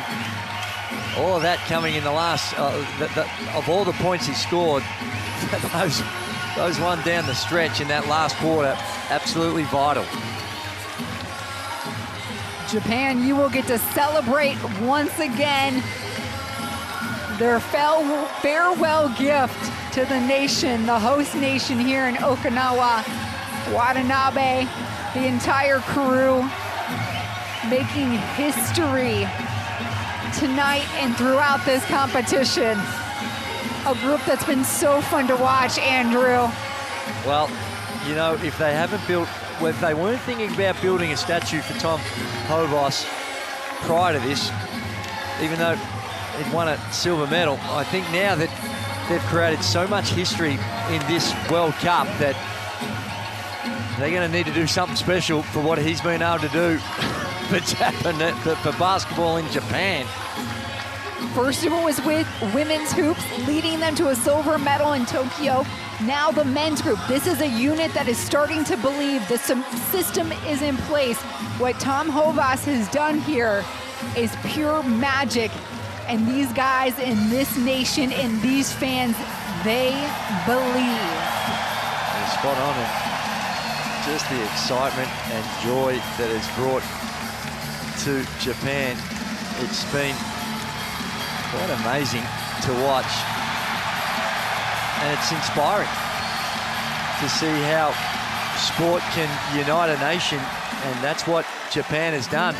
all of that coming in the last, of all the points he scored, those one down the stretch in that last quarter, absolutely vital. Japan, you will get to celebrate once again their farewell gift to the nation, the host nation here in Okinawa. Watanabe, the entire crew making history tonight and throughout this competition. A group that's been so fun to watch, Andrew. Well, you know, if they weren't thinking about building a statue for Tom Hovas prior to this, even though he'd won a silver medal, I think now that they've created so much history in this World Cup that they're going to need to do something special for what he's been able to do for basketball in Japan. First it was with women's hoops, leading them to a silver medal in Tokyo. Now the men's group. This is a unit that is starting to believe the system is in place. What Tom Hovas has done here is pure magic. And these guys in this nation and these fans, they believe. Spot on, and just the excitement and joy that is brought to Japan. It's been quite amazing to watch, and it's inspiring to see how sport can unite a nation, and that's what Japan has done.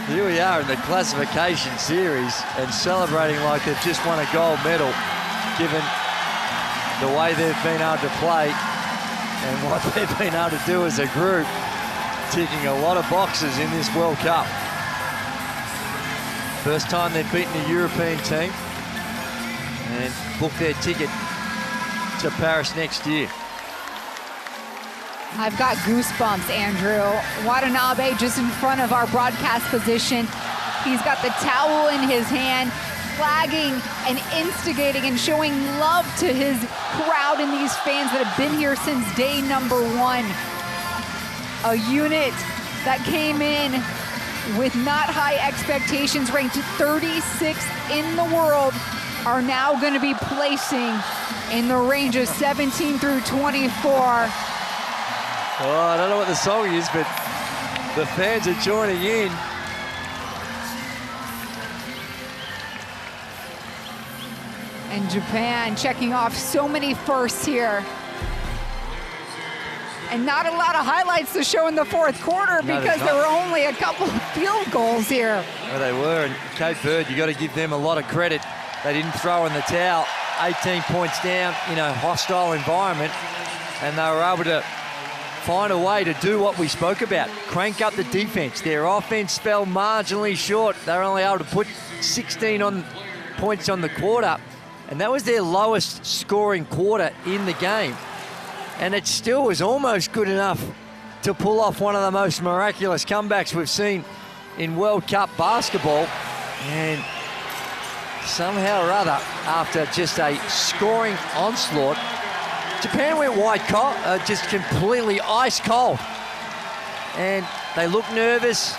Here we are in the classification series and celebrating like they've just won a gold medal, given the way they've been able to play and what they've been able to do as a group, ticking a lot of boxes in this World Cup. First time they've beaten a European team and booked their ticket to Paris next year. I've got goosebumps, Andrew. Watanabe just in front of our broadcast position. He's got the towel in his hand, flagging and instigating and showing love to his crowd and these fans that have been here since day number one. A unit that came in with not high expectations, ranked 36th in the world, are now going to be placing in the range of 17 through 24. Oh, I don't know what the song is, but the fans are joining in. And Japan checking off so many firsts here. And not a lot of highlights to show in the fourth quarter because there were only a couple of field goals here. Well, they were, and Cape Verde, you got to give them a lot of credit. They didn't throw in the towel. 18 points down in a hostile environment, and they were able to find a way to do what we spoke about, crank up the defense. Their offense fell marginally short. They were only able to put 16 points on the quarter, and that was their lowest scoring quarter in the game. And it still was almost good enough to pull off one of the most miraculous comebacks we've seen in World Cup basketball. And somehow or other, after just a scoring onslaught, Japan went white cold, just completely ice cold. And they looked nervous.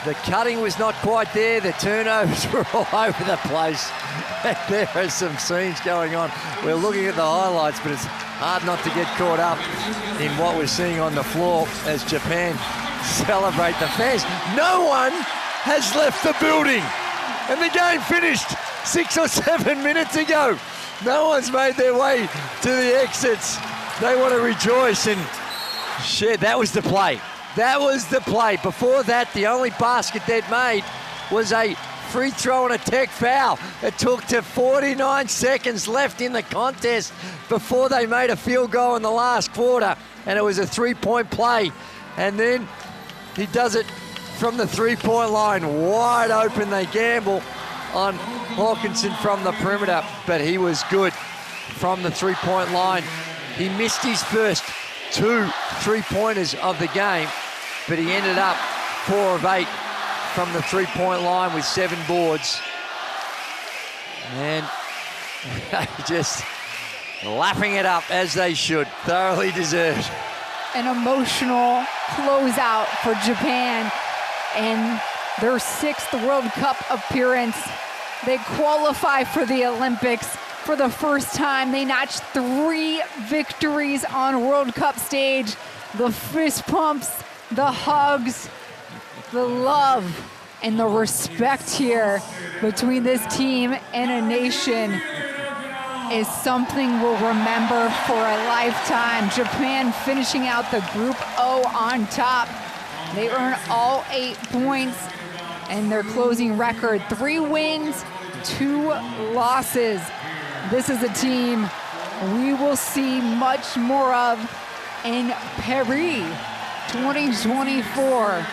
The cutting was not quite there. The turnovers were all over the place. And there are some scenes going on. We're looking at the highlights, but it's hard not to get caught up in what we're seeing on the floor as Japan celebrate the fans. No one has left the building. And the game finished 6 or 7 minutes ago. No one's made their way to the exits. They want to rejoice and share. That was the play. That was the play. Before that, the only basket they'd made was a free throw and a tech foul. It took to 49 seconds left in the contest before they made a field goal in the last quarter, and it was a three-point play. And then he does it from the three-point line, wide open. They gamble on Hawkinson from the perimeter, but he was good from the three-point line. He missed his first 2 three-pointers of the game, but he ended up 4 of 8 from the three-point line with 7 boards. And just lapping it up as they should, thoroughly deserved. An emotional closeout for Japan and their 6th World Cup appearance. They qualify for the Olympics for the first time. They notched 3 victories on World Cup stage. The fist pumps, the hugs, the love, and the respect here between this team and a nation is something we'll remember for a lifetime. Japan finishing out the Group O on top. They earn all 8 points, and their closing record, 3 wins, 2 losses. This is a team we will see much more of in Paris 2024.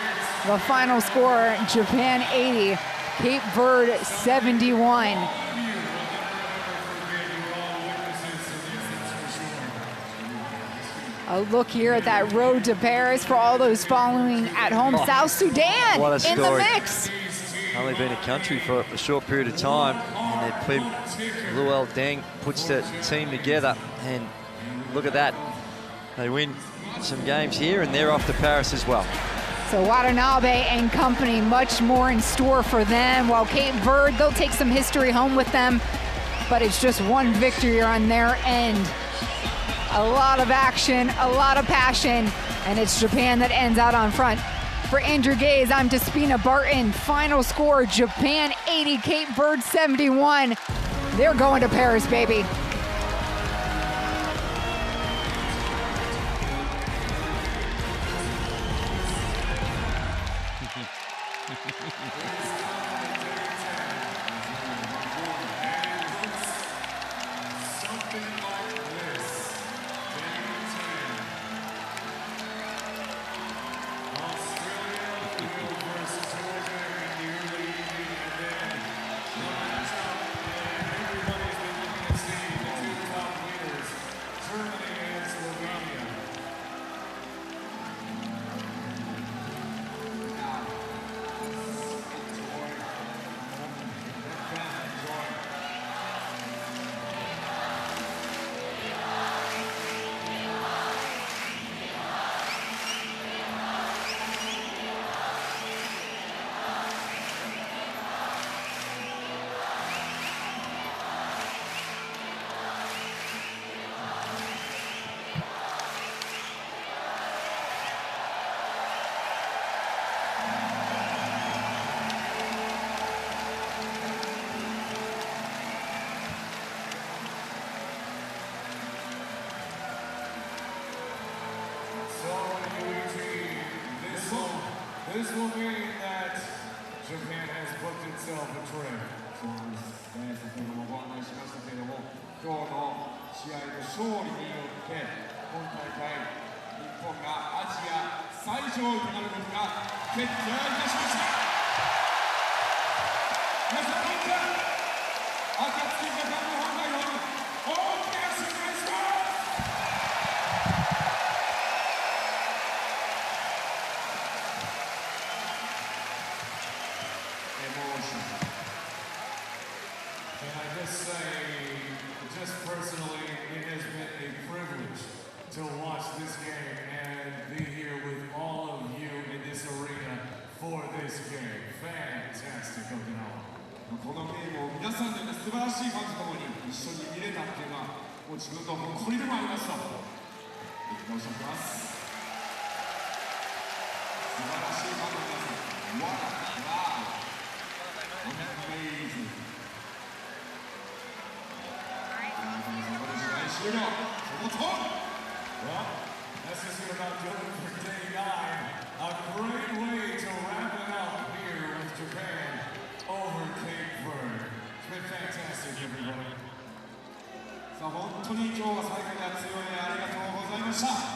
The final score, Japan 80, Cape Verde 71. A look here at that road to Paris for all those following at home. South Sudan in the mix. Only been a country for a short period of time, and Luel Deng puts the team together, and look at that. They win some games here, and they're off to Paris as well. So Watanabe and company, much more in store for them, while Cape Verde, they'll take some history home with them, but it's just one victory on their end. A lot of action, a lot of passion, and it's Japan that ends out on front. For Andrew Gaze, I'm Despina Barton. Final score, Japan 80, Cape Verde 71. They're going to Paris, baby. This will mean that Japan has booked itself a trip. そうですね、先ほどもご案内しましたけれども、今日の試合の勝利によって、今大会、日本がアジア最上位となることが決定いたしました。皆さん、こんにちは。暁ジャパンの本来の大きな祝福です。And I just say, just personally, it has been a privilege to watch this game and be here with all of you in this arena for this game. Fantastic, Okinawa. このゲームを皆さんで素晴らしいファンと共に一緒に見れたっていうのは、もう自分の誇りでもありますと申し上げます。素晴らしいファンの皆さん。Wow. Amazing. Well, that's just about doing for day 9. A great way to wrap it up here with Japan over Cape Verde. It's been fantastic, everybody. さあ、本当に今日は最後に熱い応援ありがとうございました。